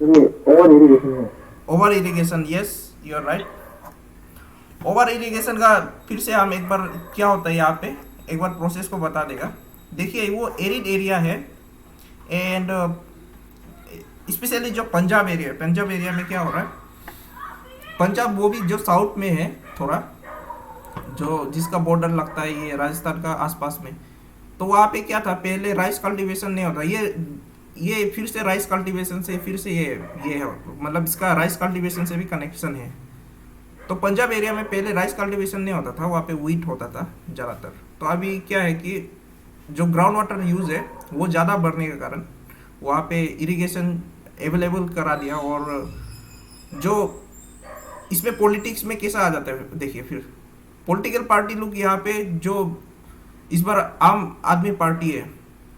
ओवर इरिगेशन है। Over irrigation, yes you are right. Over irrigation का फिर से हम एक बार क्या होता है यहाँ पे, एक बार प्रोसेस को बता देगा। देखिए वो एरिड एरिया है एंड स्पेशली जो पंजाब एरिया है, पंजाब एरिया में क्या हो रहा है, पंजाब वो भी जो साउथ में है थोड़ा, जो जिसका बॉर्डर लगता है ये राजस्थान का आसपास में, तो वहाँ पे क्या था, पहले राइस कल्टीवेशन नहीं होता। ये फिर से राइस कल्टीवेशन से फिर से ये है, मतलब इसका राइस कल्टीवेशन से भी कनेक्शन है। तो पंजाब एरिया में पहले राइस कल्टीवेशन नहीं होता था, वहाँ पे व्हीट होता था ज़्यादातर। तो अभी क्या है कि जो ग्राउंड वाटर यूज़ है वो ज़्यादा बढ़ने के कारण वहाँ पे इरिगेशन अवेलेबल करा दिया। और जो इसमें पॉलिटिक्स में कैसा आ जाता है, देखिए फिर पॉलिटिकल पार्टी लोग यहाँ पे, जो इस बार आम आदमी पार्टी है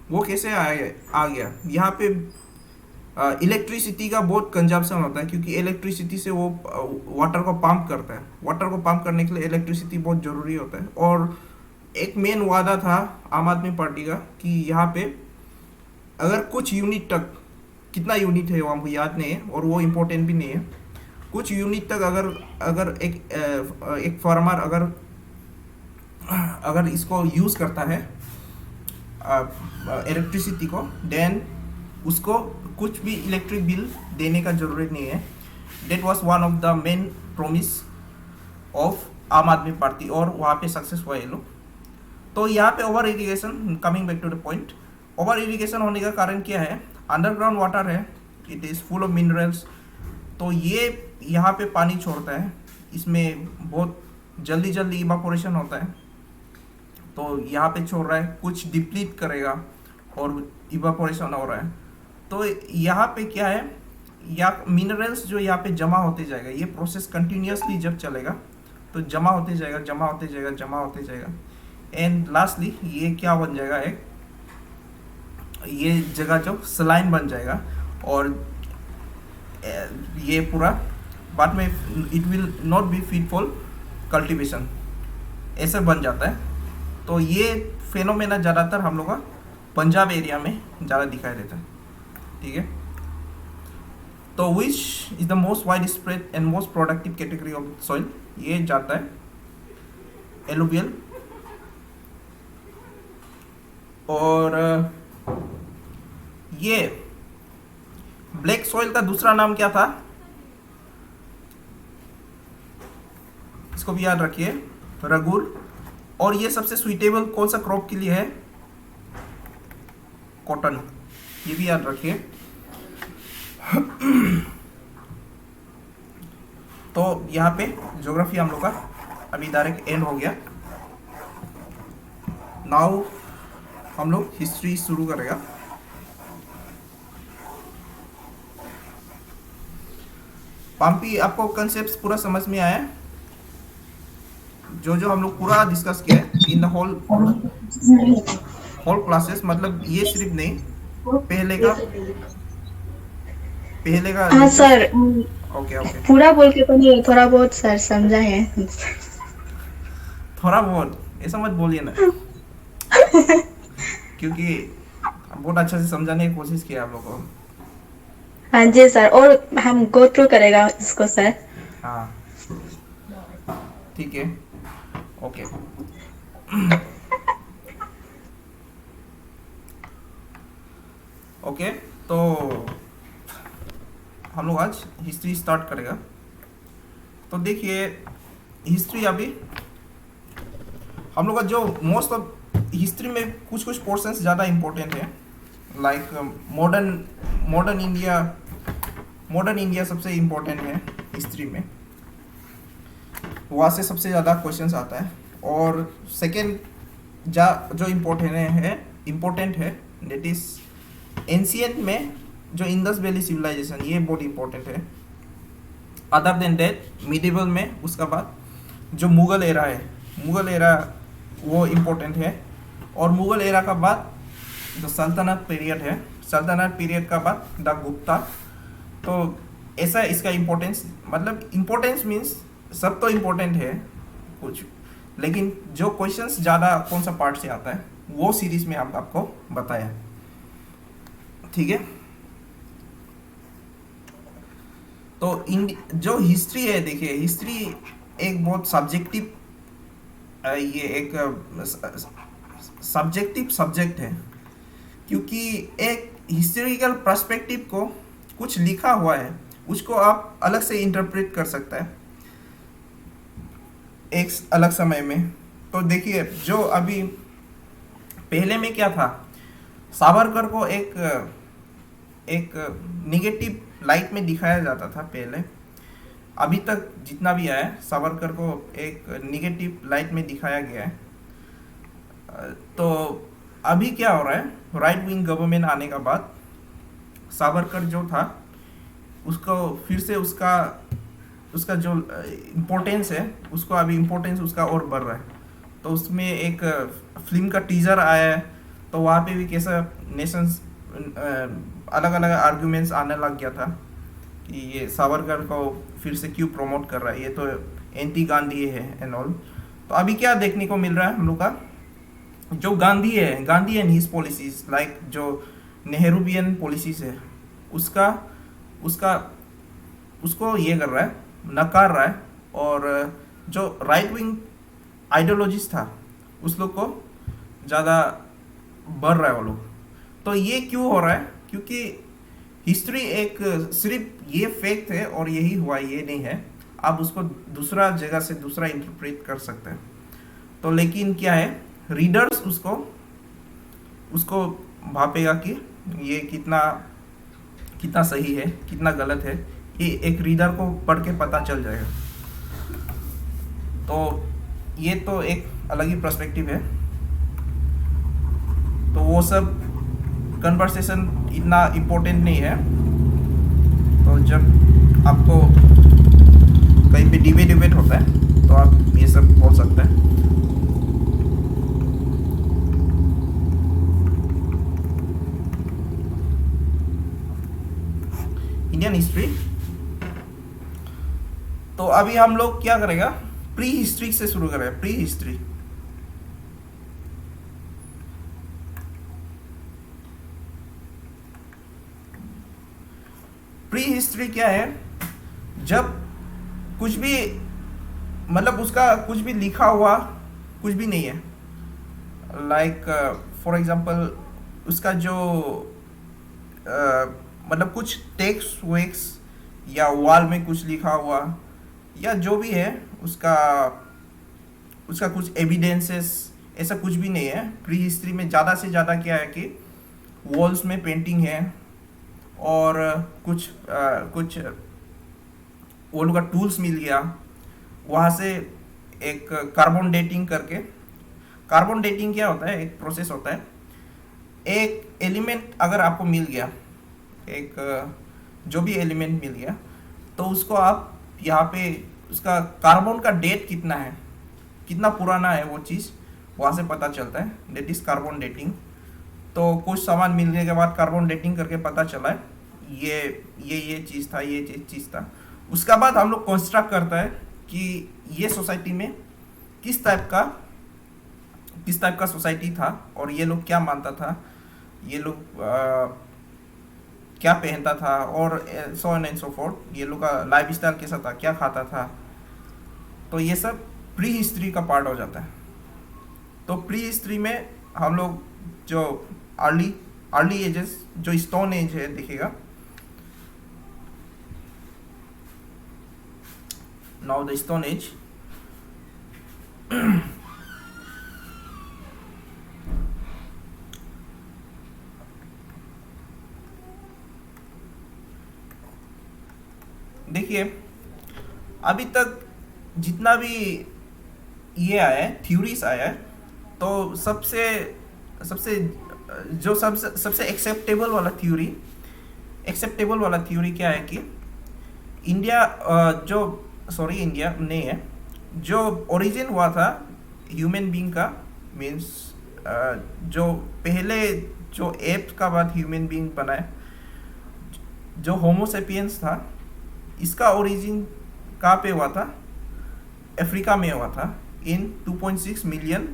वो कैसे आ गया यहाँ पे। इलेक्ट्रिसिटी का बहुत कंजम्पशन होता है, क्योंकि इलेक्ट्रिसिटी से वो वाटर को पंप करता है। वाटर को पंप करने के लिए इलेक्ट्रिसिटी बहुत ज़रूरी होता है। और एक मेन वादा था आम आदमी पार्टी का कि यहाँ पे अगर कुछ यूनिट तक, कितना यूनिट है वो हमको याद नहीं है और वो इम्पोर्टेंट भी नहीं है, कुछ यूनिट तक अगर एक फार्मर अगर इसको यूज़ करता है इलेक्ट्रिसिटी को, देन उसको कुछ भी इलेक्ट्रिक बिल देने का ज़रूरत नहीं है। That was one of the main promise of Aam Aadmi party, और वहाँ पे सक्सेस हुआ ये लोग। तो यहाँ पे over irrigation, coming back to the point, over irrigation होने का कारण क्या है, अंडरग्राउंड वाटर है, it is full of minerals. तो ये यहाँ पे पानी छोड़ता है, इसमें बहुत जल्दी इवापोरेशन होता है। तो यहाँ पे छोड़ रहा है, कुछ डिप्लीट करेगा और इवापोरेशन हो रहा है। तो यहाँ पे क्या है, या मिनरल्स जो यहाँ पे जमा होते जाएगा, ये प्रोसेस कंटिन्यूसली जब चलेगा तो जमा होते जाएगा एंड लास्टली ये क्या बन जाएगा, एक ये जगह जो सलाइन बन जाएगा। और ये पूरा बाद में it will not be fit for cultivation, ऐसा बन जाता है। तो ये फेनोमेना ज़्यादातर हम लोग का पंजाब एरिया में ज़्यादा दिखाई देता है, ठीक है। तो which is the most wide spread and most productive category of soil, ये जाता है एलुवियल। और ये ब्लैक सॉइल का दूसरा नाम क्या था, इसको भी याद रखिए, रगुर। और ये सबसे सुइटेबल कौन सा क्रॉप के लिए है, कॉटन, ये भी याद रखिए। तो यहाँ पे ज्योग्राफी हम लोग का अभी डायरेक्ट एंड हो गया। नाउ हम लोग हिस्ट्री शुरू करेगा। पंपी, आपको कंसेप्ट पूरा समझ में आया, जो हम लोग पूरा डिस्कस किया इन द होल क्लासेस, मतलब ये सिर्फ नहीं, पहले का हाँ सर, ओके पूरा बोल के तो नहीं, थोड़ा बहुत सर समझा है। थोड़ा बहुत ऐसा मत बोलिए ना, क्योंकि बहुत अच्छा से समझाने की कोशिश किया आप लोगों को। हाँ जी सर, और हम गो थ्रू करेगा इसको सर। हाँ ठीक है, ओके। ओके, तो हम लोग आज हिस्ट्री स्टार्ट करेगा। तो देखिए हिस्ट्री, अभी हम लोग का जो मोस्ट ऑफ हिस्ट्री में कुछ पोर्शंस ज़्यादा इम्पोर्टेंट है, लाइक मॉडर्न इंडिया सबसे इम्पोर्टेंट है हिस्ट्री में, वहाँ से सबसे ज़्यादा क्वेश्चंस आता है। और सेकेंड जो इम्पोर्टेंट है दैट इज़ एंशियंट में जो इंडस वैली सिविलाइजेशन, ये बहुत इम्पोर्टेंट है। अदर देन दैट मिडिवल में, उसका बाद जो मुग़ल एरा है, मुग़ल एरा वो इम्पोर्टेंट है। और मुग़ल एरा का बाद जो सल्तनत पीरियड है, सल्तनत पीरियड का बाद द गुप्ता। तो ऐसा इसका इम्पोर्टेंस, मतलब इम्पोर्टेंस मीन्स सब तो इम्पोर्टेंट है कुछ, लेकिन जो क्वेश्चंस ज़्यादा कौन सा पार्ट से आता है वो सीरीज में हम आपको बताया, ठीक है। तो जो हिस्ट्री है, देखिए हिस्ट्री एक बहुत सब्जेक्टिव, ये एक सब्जेक्टिव सब्जेक्ट है, क्योंकि एक हिस्टोरिकल पर्सपेक्टिव को कुछ लिखा हुआ है उसको आप अलग से इंटरप्रेट कर सकता है एक अलग समय में। तो देखिए जो अभी पहले में क्या था, सावरकर को एक नेगेटिव लाइट में दिखाया जाता था पहले, अभी तक जितना भी आया है सावरकर को एक नेगेटिव लाइट में दिखाया गया है। तो अभी क्या हो रहा है, राइट विंग गवर्नमेंट आने का बाद सावरकर जो था उसको फिर से उसका जो इम्पोर्टेंस है उसको अभी इम्पोर्टेंस उसका और बढ़ रहा है। तो उसमें एक फिल्म का टीजर आया है, तो वहाँ पे भी कैसा नेशंस अलग अलग आर्ग्यूमेंट्स आने लग गया था कि ये सावरकर को फिर से क्यों प्रमोट कर रहा है, ये तो एंटी गांधी है एंड ऑल। तो अभी क्या देखने को मिल रहा है हम लोग का, जो गांधी है, Gandhi and his policies like जो नेहरूवियन पॉलिसीज है उसको ये कर रहा है, नकार रहा है, और जो राइट विंग आइडियोलॉजीज था उस लोग को ज़्यादा बढ़ रहा है वो लोग। तो ये क्यों हो रहा है, क्योंकि हिस्ट्री एक सिर्फ ये फैक्ट है और यही हुआ ये नहीं है, आप उसको दूसरा जगह से दूसरा इंटरप्रेट कर सकते हैं। तो लेकिन क्या है, रीडर्स उसको भापेगा कि ये कितना सही है कितना गलत है, ये एक रीडर को पढ़ के पता चल जाएगा। तो ये तो एक अलग ही पर्सपेक्टिव है। तो वो सब कन्वर्सेशन इतना इम्पोर्टेंट नहीं है। तो जब आपको कहीं पे डिबेट होता है तो आप ये सब बोल सकते हैं। इंडियन हिस्ट्री, तो अभी हम लोग क्या करेगा, प्री हिस्ट्री से शुरू करेंगे। प्री हिस्ट्री, प्री हिस्ट्री क्या है, जब कुछ भी मतलब उसका कुछ भी लिखा हुआ कुछ भी नहीं है, लाइक फॉर एग्जांपल उसका जो मतलब कुछ टेक्स्ट वेक्स या वॉल में कुछ लिखा हुआ या जो भी है उसका कुछ एविडेंसेस ऐसा कुछ भी नहीं है। प्री हिस्ट्री में ज़्यादा से ज़्यादा क्या है कि वॉल्स में पेंटिंग है और कुछ वो लोग का टूल्स मिल गया, वहाँ से एक कार्बन डेटिंग करके। कार्बन डेटिंग क्या होता है, एक प्रोसेस होता है, एक एलिमेंट अगर आपको मिल गया, एक जो भी एलिमेंट मिल गया, तो उसको आप यहाँ पे उसका कार्बन का डेट कितना है, कितना पुराना है वो चीज़ वहाँ से पता चलता है, डेट इज़ कार्बन डेटिंग। तो कुछ सामान मिलने के बाद कार्बन डेटिंग करके पता चला है ये चीज़ था, ये चीज़ था। उसका बाद हम लोग कंस्ट्रक्ट करता है कि ये सोसाइटी में किस टाइप का सोसाइटी था और ये लोग क्या मानता था, ये लोग क्या पहनता था और so on and so fourth, ये लोग का लाइफ स्टाइल कैसा था, क्या खाता था। तो ये सब प्री हिस्ट्री का पार्ट हो जाता है। तो प्री हिस्ट्री में हम लोग जो अर्ली एजेस, जो स्टोन एज है देखिएगा, नाउ द स्टोन एज, देखिए अभी तक जितना भी ये आया है, थ्योरीज आया है, तो सबसे एक्सेप्टेबल वाला थ्योरी क्या है कि इंडिया इंडिया नहीं है, जो ओरिजिन हुआ था ह्यूमन बीइंग का, मीन्स जो पहले जो एप का बाद ह्यूमन बीइंग बना है, जो होमोसेपियंस था, इसका ओरिजिन कहाँ पे हुआ था? अफ्रीका में हुआ था इन 2.6 मिलियन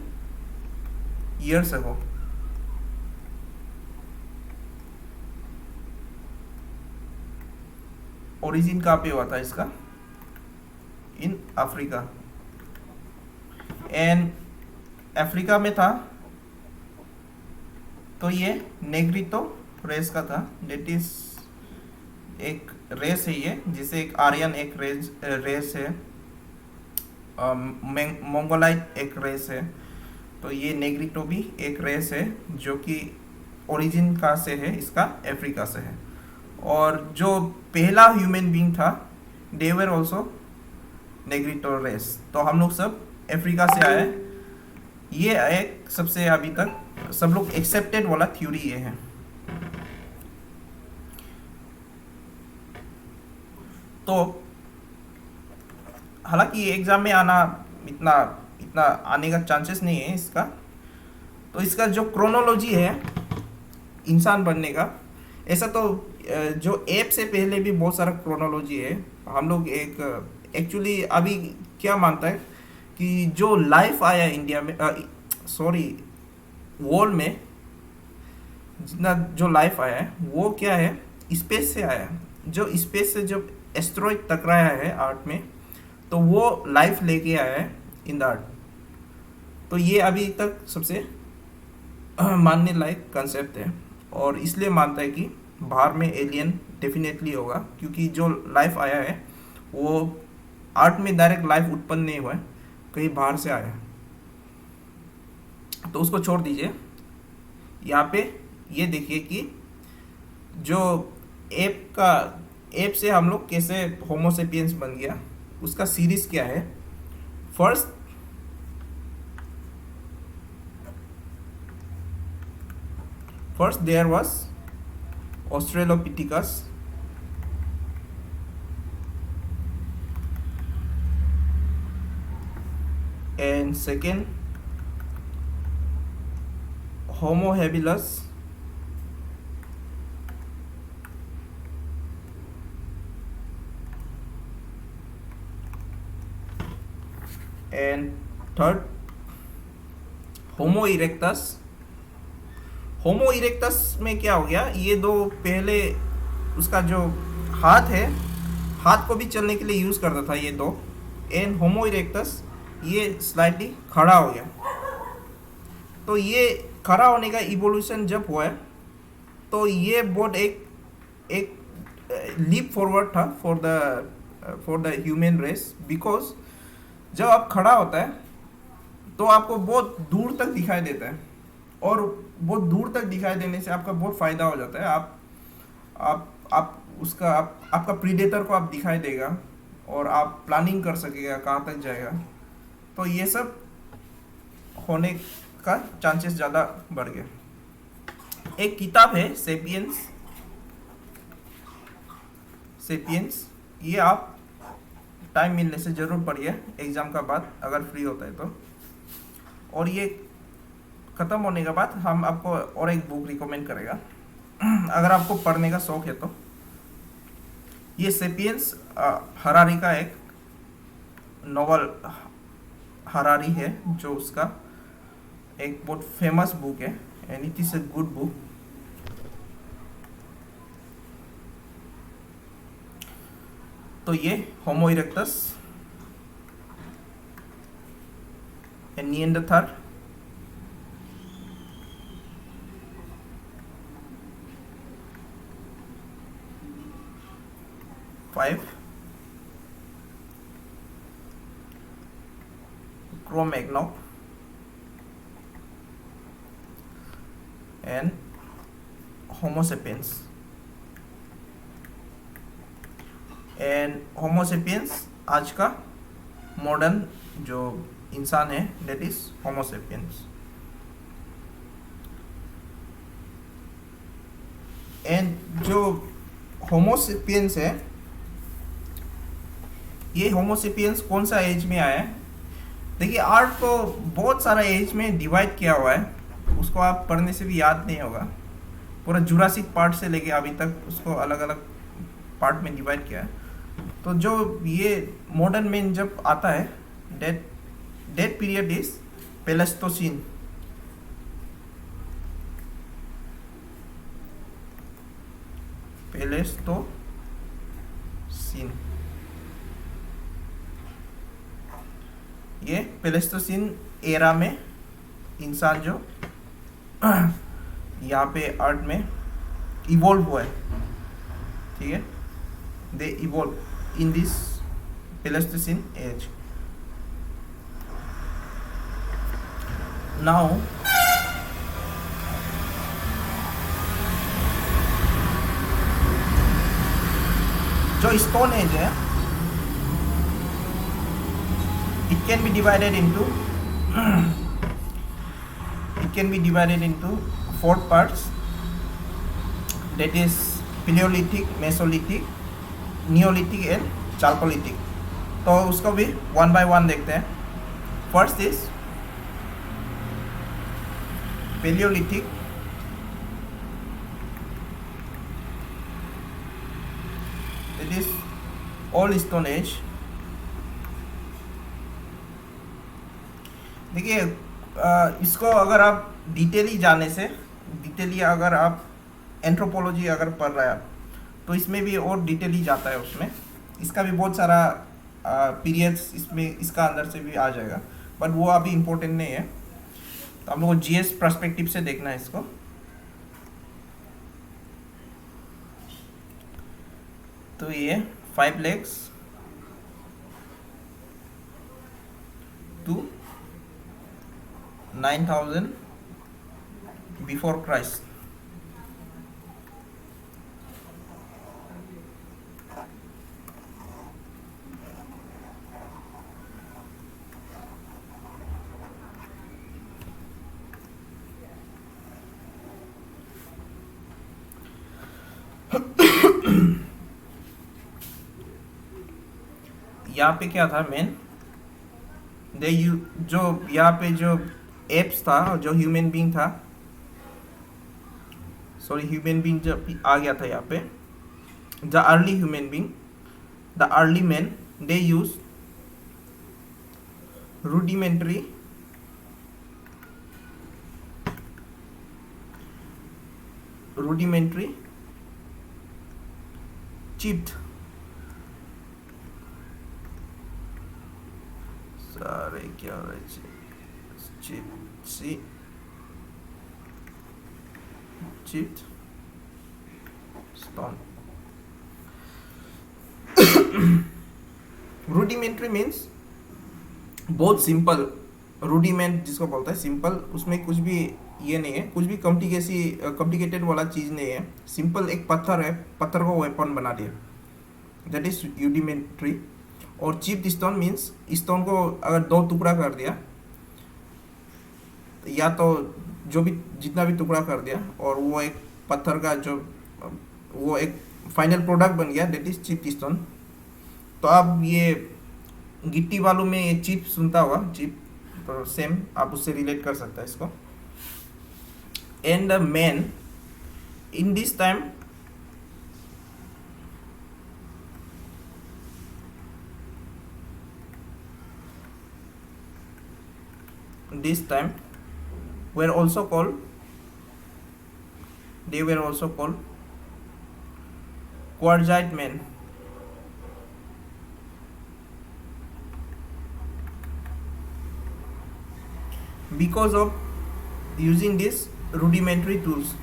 ईयर्स अगो। ओरिजिन कहाँ पे हुआ था इसका? In Africa. एंड अफ्रीका में था तो ये नेग्रितो रेस का था, डेट इज एक रेस है ये, जिसे एक आर्यन एक रेस है, मंगोलाइट एक रेस है। तो ये नेग्रिटो भी एक रेस है जो कि ओरिजिन कहाँ से है? इसका अफ्रीका से है। और जो पहला ह्यूमन बीइंग था, दे वर ऑल्सो नेग्रिटो रेस। तो हम लोग सब अफ्रीका से आए। ये एक सबसे अभी तक सब लोग एक्सेप्टेड वाला थ्योरी ये है। तो हालांकि ये एग्जाम में आना इतना इतना आने का चांसेस नहीं है इसका। तो इसका जो क्रोनोलॉजी है इंसान बनने का, ऐसा तो जो एप से पहले भी बहुत सारा क्रोनोलॉजी है। हम लोग एक एक्चुअली अभी क्या मानता है कि जो लाइफ आया इंडिया में, सॉरी वर्ल्ड में जितना जो लाइफ आया है वो क्या है? स्पेस से आया है। जो स्पेस से जब एस्ट्रॉइड टकराया है अर्थ में, तो वो लाइफ लेके आया है इन द अर्थ। तो ये अभी तक सबसे मानने लायक कंसेप्ट है, और इसलिए मानता है कि बाहर में एलियन डेफिनेटली होगा, क्योंकि जो लाइफ आया है वो अर्थ में डायरेक्ट लाइफ उत्पन्न नहीं हुआ है, कहीं बाहर से आया है। तो उसको छोड़ दीजिए। यहाँ पे ये देखिए कि जो एप से हम लोग कैसे होमोसेपियंस बन गया, उसका सीरीज क्या है। First there was australopithecus, and second Homo habilis, and third Homo erectus। Homo erectus में क्या हो गया? ये दो पहले उसका जो हाथ है, हाथ को भी चलने के लिए यूज करता था ये दो। एंड होमो इरेक्टस ये स्लाइटली खड़ा हो गया। तो ये खड़ा होने का इवोल्यूशन जब हुआ है, तो ये बहुत एक लीप फॉरवर्ड था for the human race. Because जब आप खड़ा होता है तो आपको बहुत दूर तक दिखाई देता है, और बहुत दूर तक दिखाई देने से आपका बहुत फ़ायदा हो जाता है। आपका प्रीडेटर को आप दिखाई देगा, और आप प्लानिंग कर सकेगा कहाँ तक जाएगा। तो ये सब होने का चांसेस ज़्यादा बढ़ गया। एक किताब है सेपियंस, ये आप टाइम मिलने से ज़रूर पढ़िए एग्ज़ाम का बाद, अगर फ्री होता है तो। और ये ख़त्म होने के बाद हम आपको और एक बुक रिकमेंड करेगा अगर आपको पढ़ने का शौक है तो। ये सेपियंस हरारी का एक नॉवल हरारी है, जो उसका एक बहुत फेमस बुक है, and it is a good book. तो ये homo erectus and Neanderthal, Cro-Magnon and Homo sapiens। And homo sapiens आज का मॉडर्न जो इंसान है, that is homo sapiens. And जो होमो सेपियंस है, ये होमो सेपियंस कौन सा एज में आया है? देखिए, आर्ट को बहुत सारा एज में डिवाइड किया हुआ है, उसको आप पढ़ने से भी याद नहीं होगा। पूरा जुरासिक पार्ट से लेके अभी तक उसको अलग अलग पार्ट में डिवाइड किया है। तो जो ये मॉडर्न मैन जब आता है, डेट पीरियड इज प्लेस्टोसीन। ये प्लेस्टोसीन एरा में इंसान जो यहाँ पे अर्थ में इवॉल्व हुआ है, ठीक है, they evolve in this Pleistocene age. Now जो स्टोन एज है, it can be divided into 4 parts, that is Paleolithic, Mesolithic, Neolithic and Chalcolithic। तो उसको भी वन बाय वन देखते हैं। First is Paleolithic, that is Old Stone Age। देखिए इसको अगर आप डिटेली अगर आप एंथ्रोपोलॉजी अगर पढ़ रहे हैं आप, तो इसमें भी और डिटेली जाता है उसमें। इसका भी बहुत सारा पीरियड्स इसमें इसका अंदर से भी आ जाएगा, बट वो अभी इम्पोर्टेंट नहीं है। तो हम लोग को जीएस पर्सपेक्टिव से देखना है इसको। तो ये 5 legs to 9000 before Christ। यहाँ पे क्या था मेन, जो यहाँ पे जो एप्स था, जो ह्यूमन बीइंग था, ह्यूमन बीइंग जब आ गया था यहाँ पे, the early human being, the early man, they use rudimentary chipped chipped stone। rudimentary means बहुत सिंपल, रूडिमेंट जिसको बोलता है सिंपल, उसमें कुछ भी ये नहीं है, कुछ भी कॉम्प्लिकेटेड वाला चीज़ नहीं है। सिंपल एक पत्थर है, पत्थर को वेपन बना दिया, दैट इज रूडिमेंट्री। और चिप्ड स्टोन मीन्स स्टोन को अगर 2 टुकड़ा कर दिया, या तो जो भी जितना भी टुकड़ा कर दिया, और वो एक पत्थर का जो वो एक फाइनल प्रोडक्ट बन गया, दैट इज चिप्ड स्टोन। तो अब ये गिट्टी वालों में ये चिप सुनता हुआ चिप, तो सेम आप उससे रिलेट कर सकते हैं इसको। And the man in this time were also called quartzite men। because of using these rudimentary tools।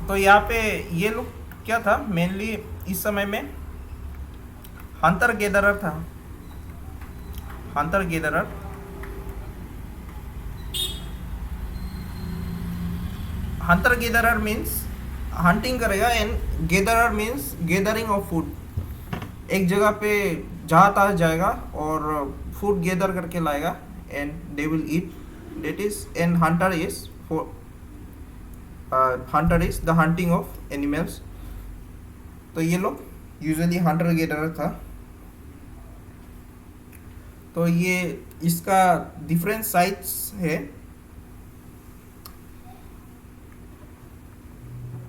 तो यहाँ पे ये लोग क्या था, मेनली इस समय में हंटर गेदरर था। हंटर गेदरर मीन्स हंटिंग करेगा, and gatherer means gathering of food. एक जगह पे जहाँ तहाँ जाएगा और फूड गैदर करके लाएगा and they will eat, that is and Hunter is for Hunter is the hunting of animals. तो ये लोग यूजुअली हंटर गैदरर था। तो ये इसका डिफरेंट साइट्स है।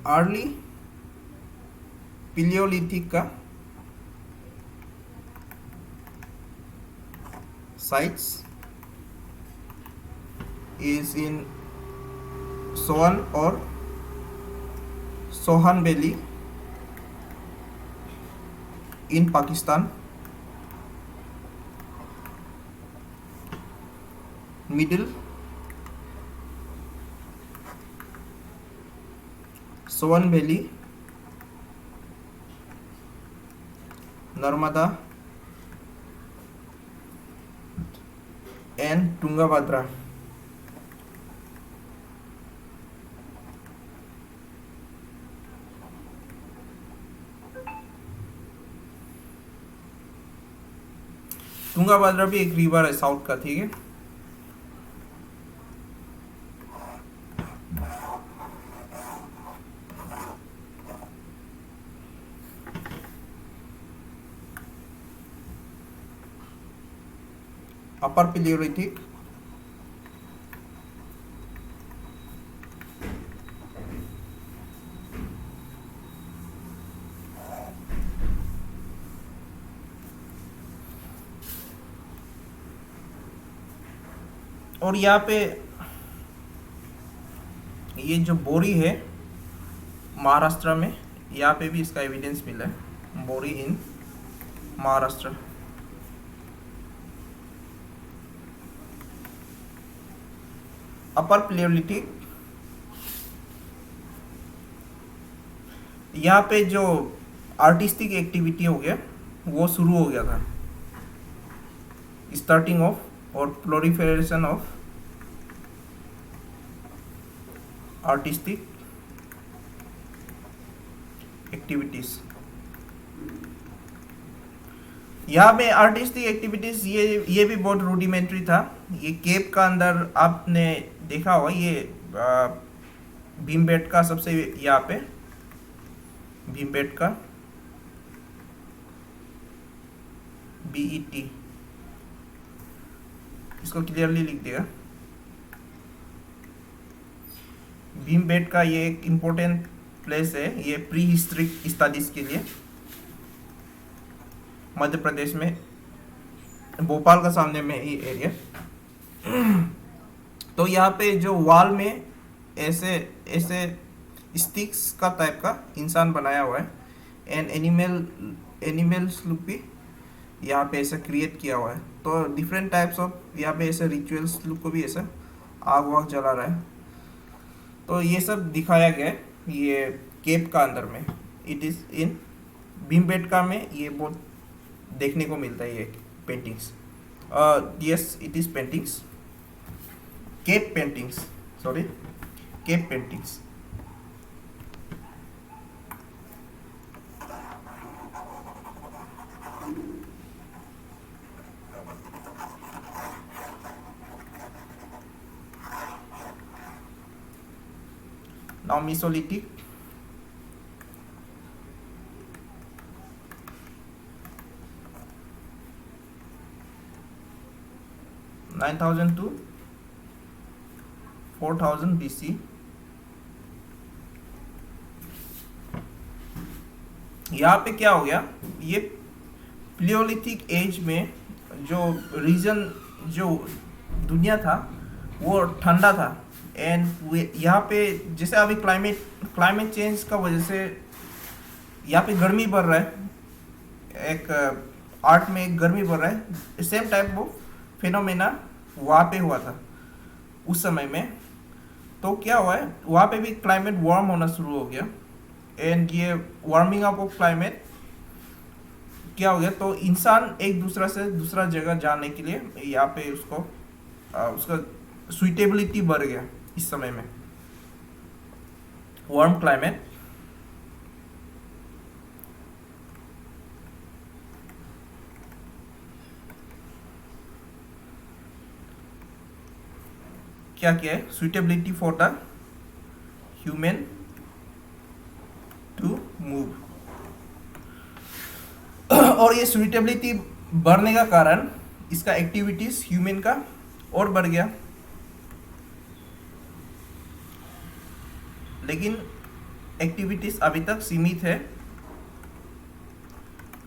अर्ली पिलियोलिथिक का sites is in Soan or Sohan Valley in Pakistan, middle Soan Valley, Narmada and Tungabhadra। Tungabhadra भी एक रिवर है साउथ का, ठीक है। अपर पिलियोलिथिक, और यहाँ पे ये जो बोरी है महाराष्ट्र में, यहाँ पे भी इसका एविडेंस मिला है, बोरी इन महाराष्ट्र। अपर प्लेयोलिथिक, यहाँ पे जो आर्टिस्टिक एक्टिविटी हो गया वो शुरू हो गया था, स्टार्टिंग ऑफ और प्लोरिफेरेशन ऑफ आर्टिस्टिक एक्टिविटीज। यहाँ में आर्टिस्टिक एक्टिविटीज ये भी बहुत रूडिमेंट्री था। ये केप का अंदर आपने देखा होगा, ये भीमबेटका सबसे यहाँ पे भीमबेटका BET, इसको क्लियरली लिख देगा। भीमबेटका ये एक इम्पोर्टेंट प्लेस है, ये प्री हिस्ट्रिक स्टडीज के लिए मध्य प्रदेश में भोपाल का सामने में ये एरिया। तो यहाँ पे जो वॉल में ऐसे ऐसे स्टिक्स का टाइप का इंसान बनाया हुआ है एंड एनिमल्स लुक भी यहाँ पे ऐसा क्रिएट किया हुआ है। तो डिफरेंट टाइप्स ऑफ यहाँ पे ऐसे रिचुअल्स लुक को भी ऐसा आग वाग जला रहा है। तो ये सब दिखाया गया है ये केप का अंदर में। इट इज़ इन भीमबेटका में ये बहुत देखने को मिलता है ये paintings. Yes it is paintings, cave paintings, sorry cave paintings. Now Mesolithic, (9,000 to 4,000 BC। यहाँ पे क्या हो गया, ये प्लियोलिथिक एज में जो रीजन जो दुनिया था वो ठंडा था एंड यहाँ पे जैसे अभी क्लाइमेट चेंज का वजह से यहाँ पे गर्मी बढ़ रहा है, एक आर्ट में एक गर्मी बढ़ रहा है, सेम टाइप वो फिनोमेना वहाँ पे हुआ था उस समय में। तो क्या हुआ है वहाँ पे भी क्लाइमेट वार्म होना शुरू हो गया एंड ये वार्मिंग अप ऑफ क्लाइमेट क्या हो गया, तो इंसान एक दूसरा से दूसरा जगह जाने के लिए यहाँ पे उसका सुइटेबिलिटी बढ़ गया इस समय में, वार्म क्लाइमेट। क्या किया है, suitability for the human to move. और ये सुइटेबिलिटी बढ़ने का कारण इसका एक्टिविटीज ह्यूमन का और बढ़ गया, लेकिन एक्टिविटीज अभी तक सीमित है।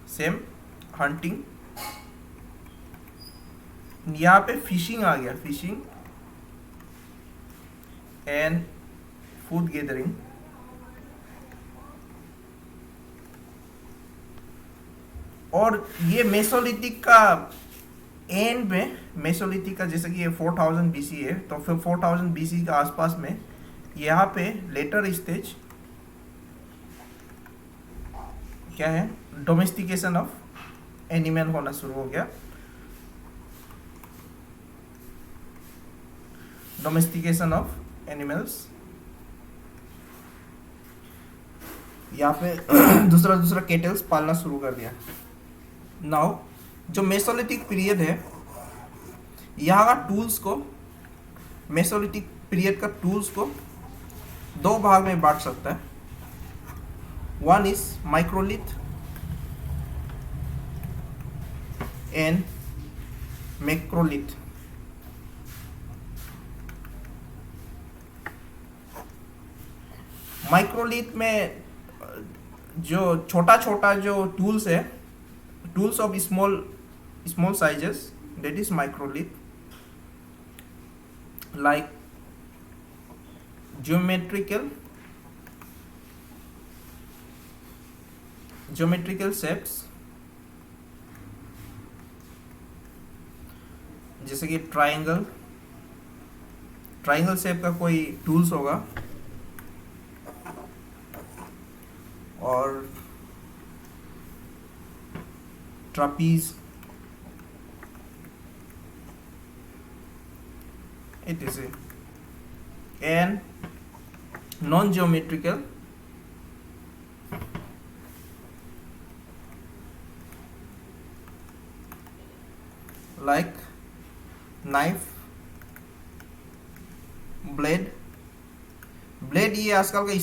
सेम हंटिंग, यहाँ पे फिशिंग आ गया, फिशिंग एंड फूड गैदरिंग। और ये मेसोलिथिक का एंड में, मेसोलिथिक का जैसे कि ये 4000 BC है, तो फिर 4000 BC के आसपास में यहाँ पे लेटर स्टेज क्या है, डोमेस्टिकेशन ऑफ एनिमल होना शुरू हो गया। डोमेस्टिकेशन ऑफ एनिमल्स, यहाँ पे दूसरा दूसरा केटल्स पालना शुरू कर दिया। नाउ जो मेसोलिथिक पीरियड है, यहाँ का टूल्स को, मेसोलिथिक पीरियड का टूल्स को दो भाग में बांट सकता है। One is microlith and macrolith. Microlith में जो छोटा छोटा जो टूल्स है, tools of small sizes, that is microlith, like geometrical shapes, जैसे कि ट्राइंगल शेप का कोई टूल्स होगा, और ट्रापीज, etc. and non-geometrical like knife, blade. ये आजकल का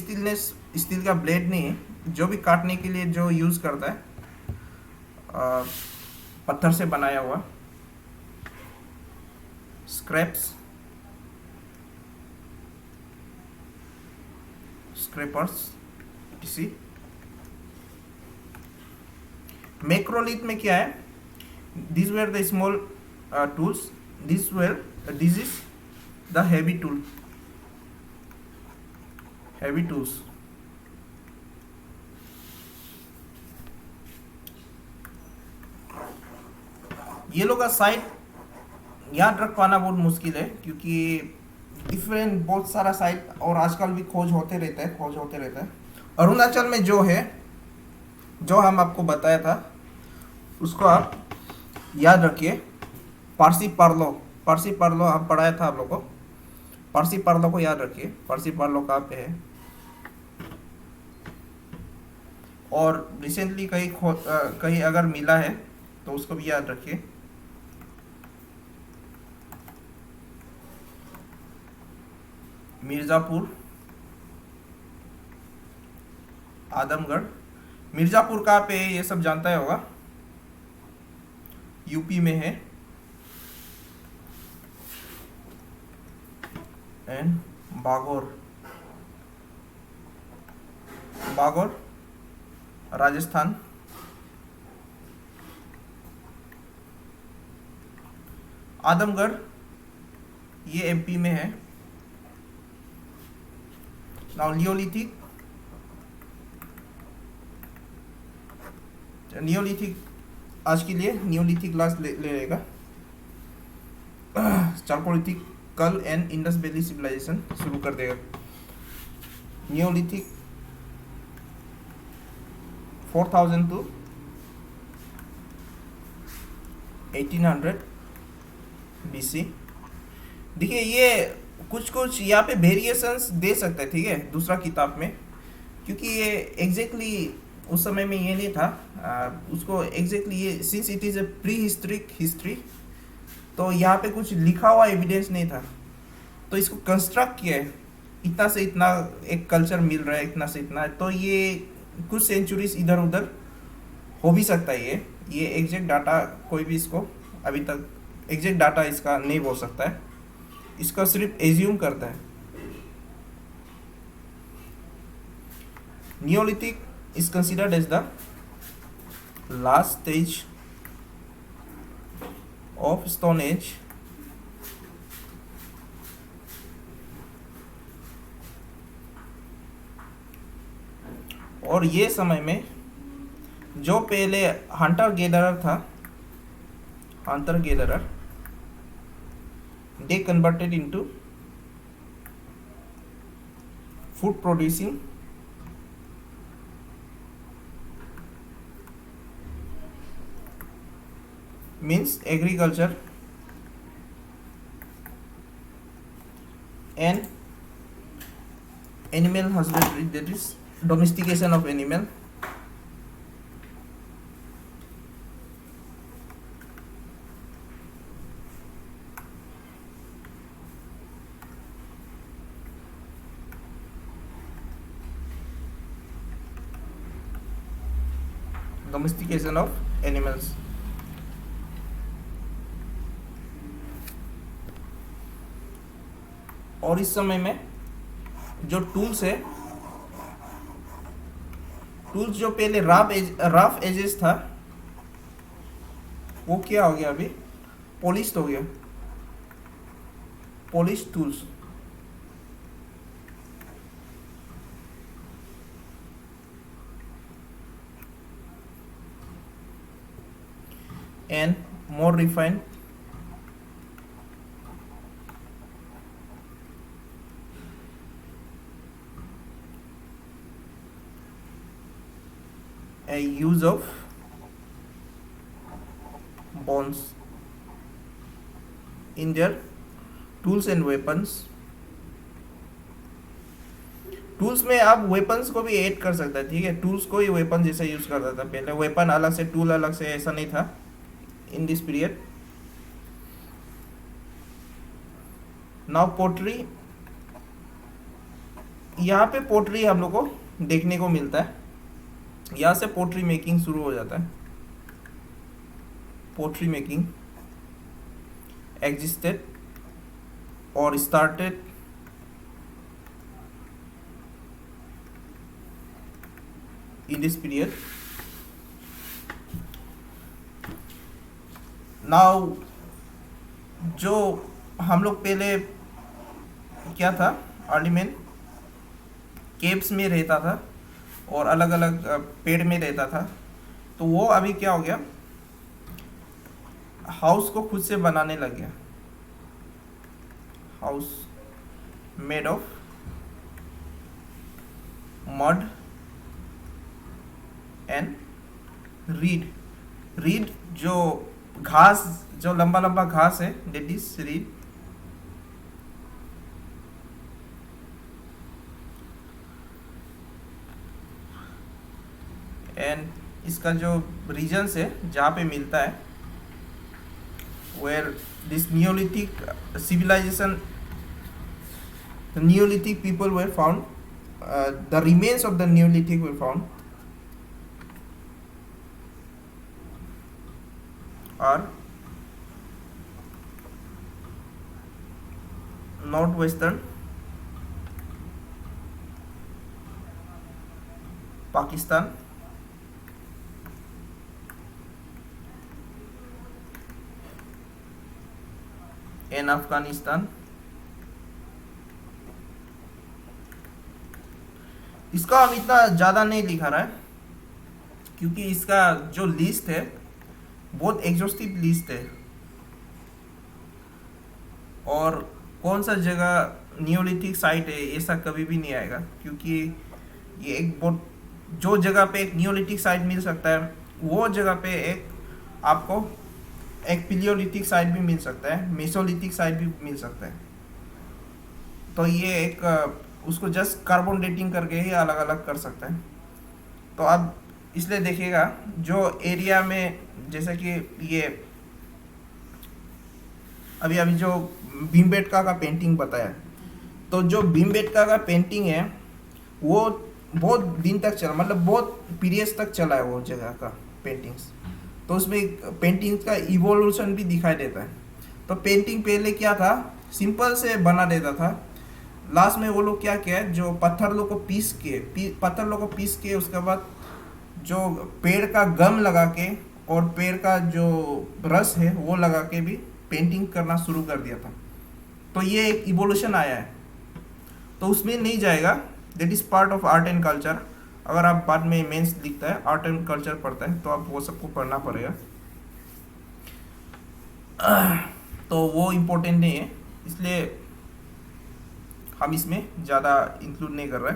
स्टील का ब्लेड नहीं है, जो भी काटने के लिए जो यूज करता है, पत्थर से बनाया हुआ। स्क्रैपर्स, इसी। मैक्रोलिथ में क्या है, this were the small tools, this is the heavy tools. ये लोग का साइट याद रख पाना बहुत मुश्किल है, क्योंकि डिफरेंट बहुत सारा साइट, और आजकल भी खोज होते रहता है। अरुणाचल में जो है, जो हम आपको बताया था, उसको आप याद रखिए। पारसी पार्लो हम पढ़ाया था आप लोग को। पारसी पार्लो को याद रखिए। पारसी पार्लो कहाँ पे है, और रिसेंटली कहीं अगर मिला है तो उसको भी याद रखिए। मिर्ज़ापुर, आदमगढ़। मिर्ज़ापुर कहाँ पे है ये सब जानता है होगा, यूपी में है। एंड बागोर राजस्थान। आदमगढ़ ये एमपी में है। नाउ नियोलिथिक आज के लिए नियोलिथिक क्लास ले लेगा। चारकोलिथिक कल एंड इंडस वैली सिविलाइजेशन शुरू कर देगा। Neolithic 4000 to 1800 BC। देखिए ये कुछ यहाँ पे वेरिएशंस दे सकते हैं, ठीक है, दूसरा किताब में, क्योंकि ये एग्जैक्टली उस समय में ये नहीं था। उसको एग्जैक्टली ये since it is a pre historic history, तो यहाँ पे कुछ लिखा हुआ एविडेंस नहीं था। तो इसको कंस्ट्रक्ट किया है, इतना से इतना एक कल्चर मिल रहा है, इतना से इतना, तो ये कुछ सेंचुरीज इधर उधर हो भी सकता है। ये एग्जैक्ट डाटा कोई भी इसको अभी तक एग्जैक्ट डाटा इसका नहीं बोल सकता है, इसका सिर्फ एज्यूम करता है। Neolithic is considered as the last stage of Stone Age और ये समय में जो पहले हंटर गैदरर था, Hunter gatherer, they converted into food producing means agriculture and animal husbandry, that is domestication of animal. Domestication of animals. और इस समय में जो टूल्स है, टूल्स जो पहले रफ एजेस था वो क्या हो गया, अभी पॉलिश्ड हो गया, polished tools. And more refined a use of bones in their tools and weapons. Tools में आप वेपन्स को भी ऐड कर सकता है, ठीक है, टूल्स को ही वेपन जैसे यूज करता था पहले, वेपन अलग से टूल अलग से, ऐसा नहीं था in this period. Now pottery, यहाँ पे पोट्री हम लोग को देखने को मिलता है, यहाँ से पोट्री मेकिंग शुरू हो जाता है। पोट्री मेकिंग एग्जिस्टेड और started in this period. Now जो हम लोग पहले क्या था, अर्ली मैन केव्स में रहता था और अलग अलग पेड़ में रहता था, तो वो अभी क्या हो गया, हाउस को खुद से बनाने लग गया। House made of mud and read. Read जो घास, जो लंबा लंबा घास है, दैट इज रीड। एंड इसका जो रीजन्स है जहाँ पे मिलता है, where this neolithic civilization, the neolithic people were found, the remains of the neolithic were found are northwestern Pakistan and Afghanistan। इसका हम इतना ज़्यादा नहीं दिखा रहा है क्योंकि इसका जो लिस्ट है बहुत एग्जॉस्टिव लिस्ट है, और कौन सा जगह नियोलिथिक साइट है ऐसा कभी भी नहीं आएगा, क्योंकि ये एक बहुत, जो जगह पे एक नियोलिथिक साइट मिल सकता है वो जगह पे एक आपको एक पिलियोलिथिक साइट भी मिल सकता है, मेसोलिथिक साइट भी मिल सकता है। तो ये एक उसको जस्ट कार्बन डेटिंग करके ही अलग अलग कर सकता है। तो अब इसलिए देखिएगा जो एरिया में, जैसे कि ये अभी अभी जो भीमबेटका का पेंटिंग बताया, तो जो भीमबेटका का पेंटिंग है वो बहुत दिन तक चला, मतलब बहुत पीरियड्स तक चला है वो जगह का पेंटिंग्स। तो उसमें पेंटिंग्स का इवोल्यूशन भी दिखाई देता है। तो पेंटिंग पहले क्या था, सिंपल से बना देता था, लास्ट में वो लोग क्या किया, जो पत्थर को पीस के उसके बाद जो पेड़ का गम लगा के और पेड़ का जो रस है वो लगा के भी पेंटिंग करना शुरू कर दिया था। तो ये एक इवोल्यूशन आया है, तो उसमें नहीं जाएगा, that is part of art and culture. अगर आप बाद में मेंस दिखता है आर्ट एंड कल्चर पढ़ता है तो आप वो सबको पढ़ना पड़ेगा। तो वो इम्पोर्टेंट नहीं है, इसलिए हम इसमें ज़्यादा इंक्लूड नहीं कर रहे।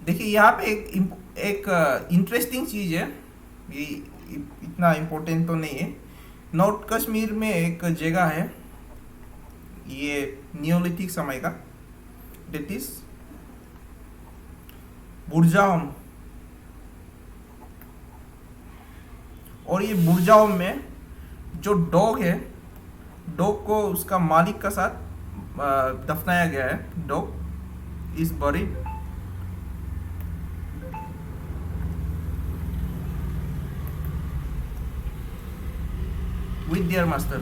देखिए यहाँ पे एक इंटरेस्टिंग चीज़ है, ये इतना इम्पोर्टेंट तो नहीं है। नॉर्थ कश्मीर में एक जगह है, ये नियोलिथिक समय का, डेट इज बुरजाम। और ये बुरजाम में जो डॉग है, डॉग को उसका मालिक का साथ दफनाया गया है। Dog is buried with their master.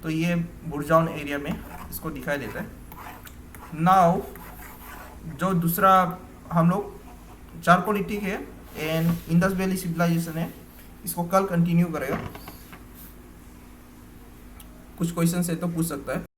तो ये बुरजाउन एरिया में इसको दिखाई देता है। नाउ जो दूसरा हम लोग चारकोलिटिक है एंड इंडस वैली सिविलाइजेशन है, इसको कल कंटिन्यू करेगा। कुछ क्वेश्चन है तो पूछ सकता है।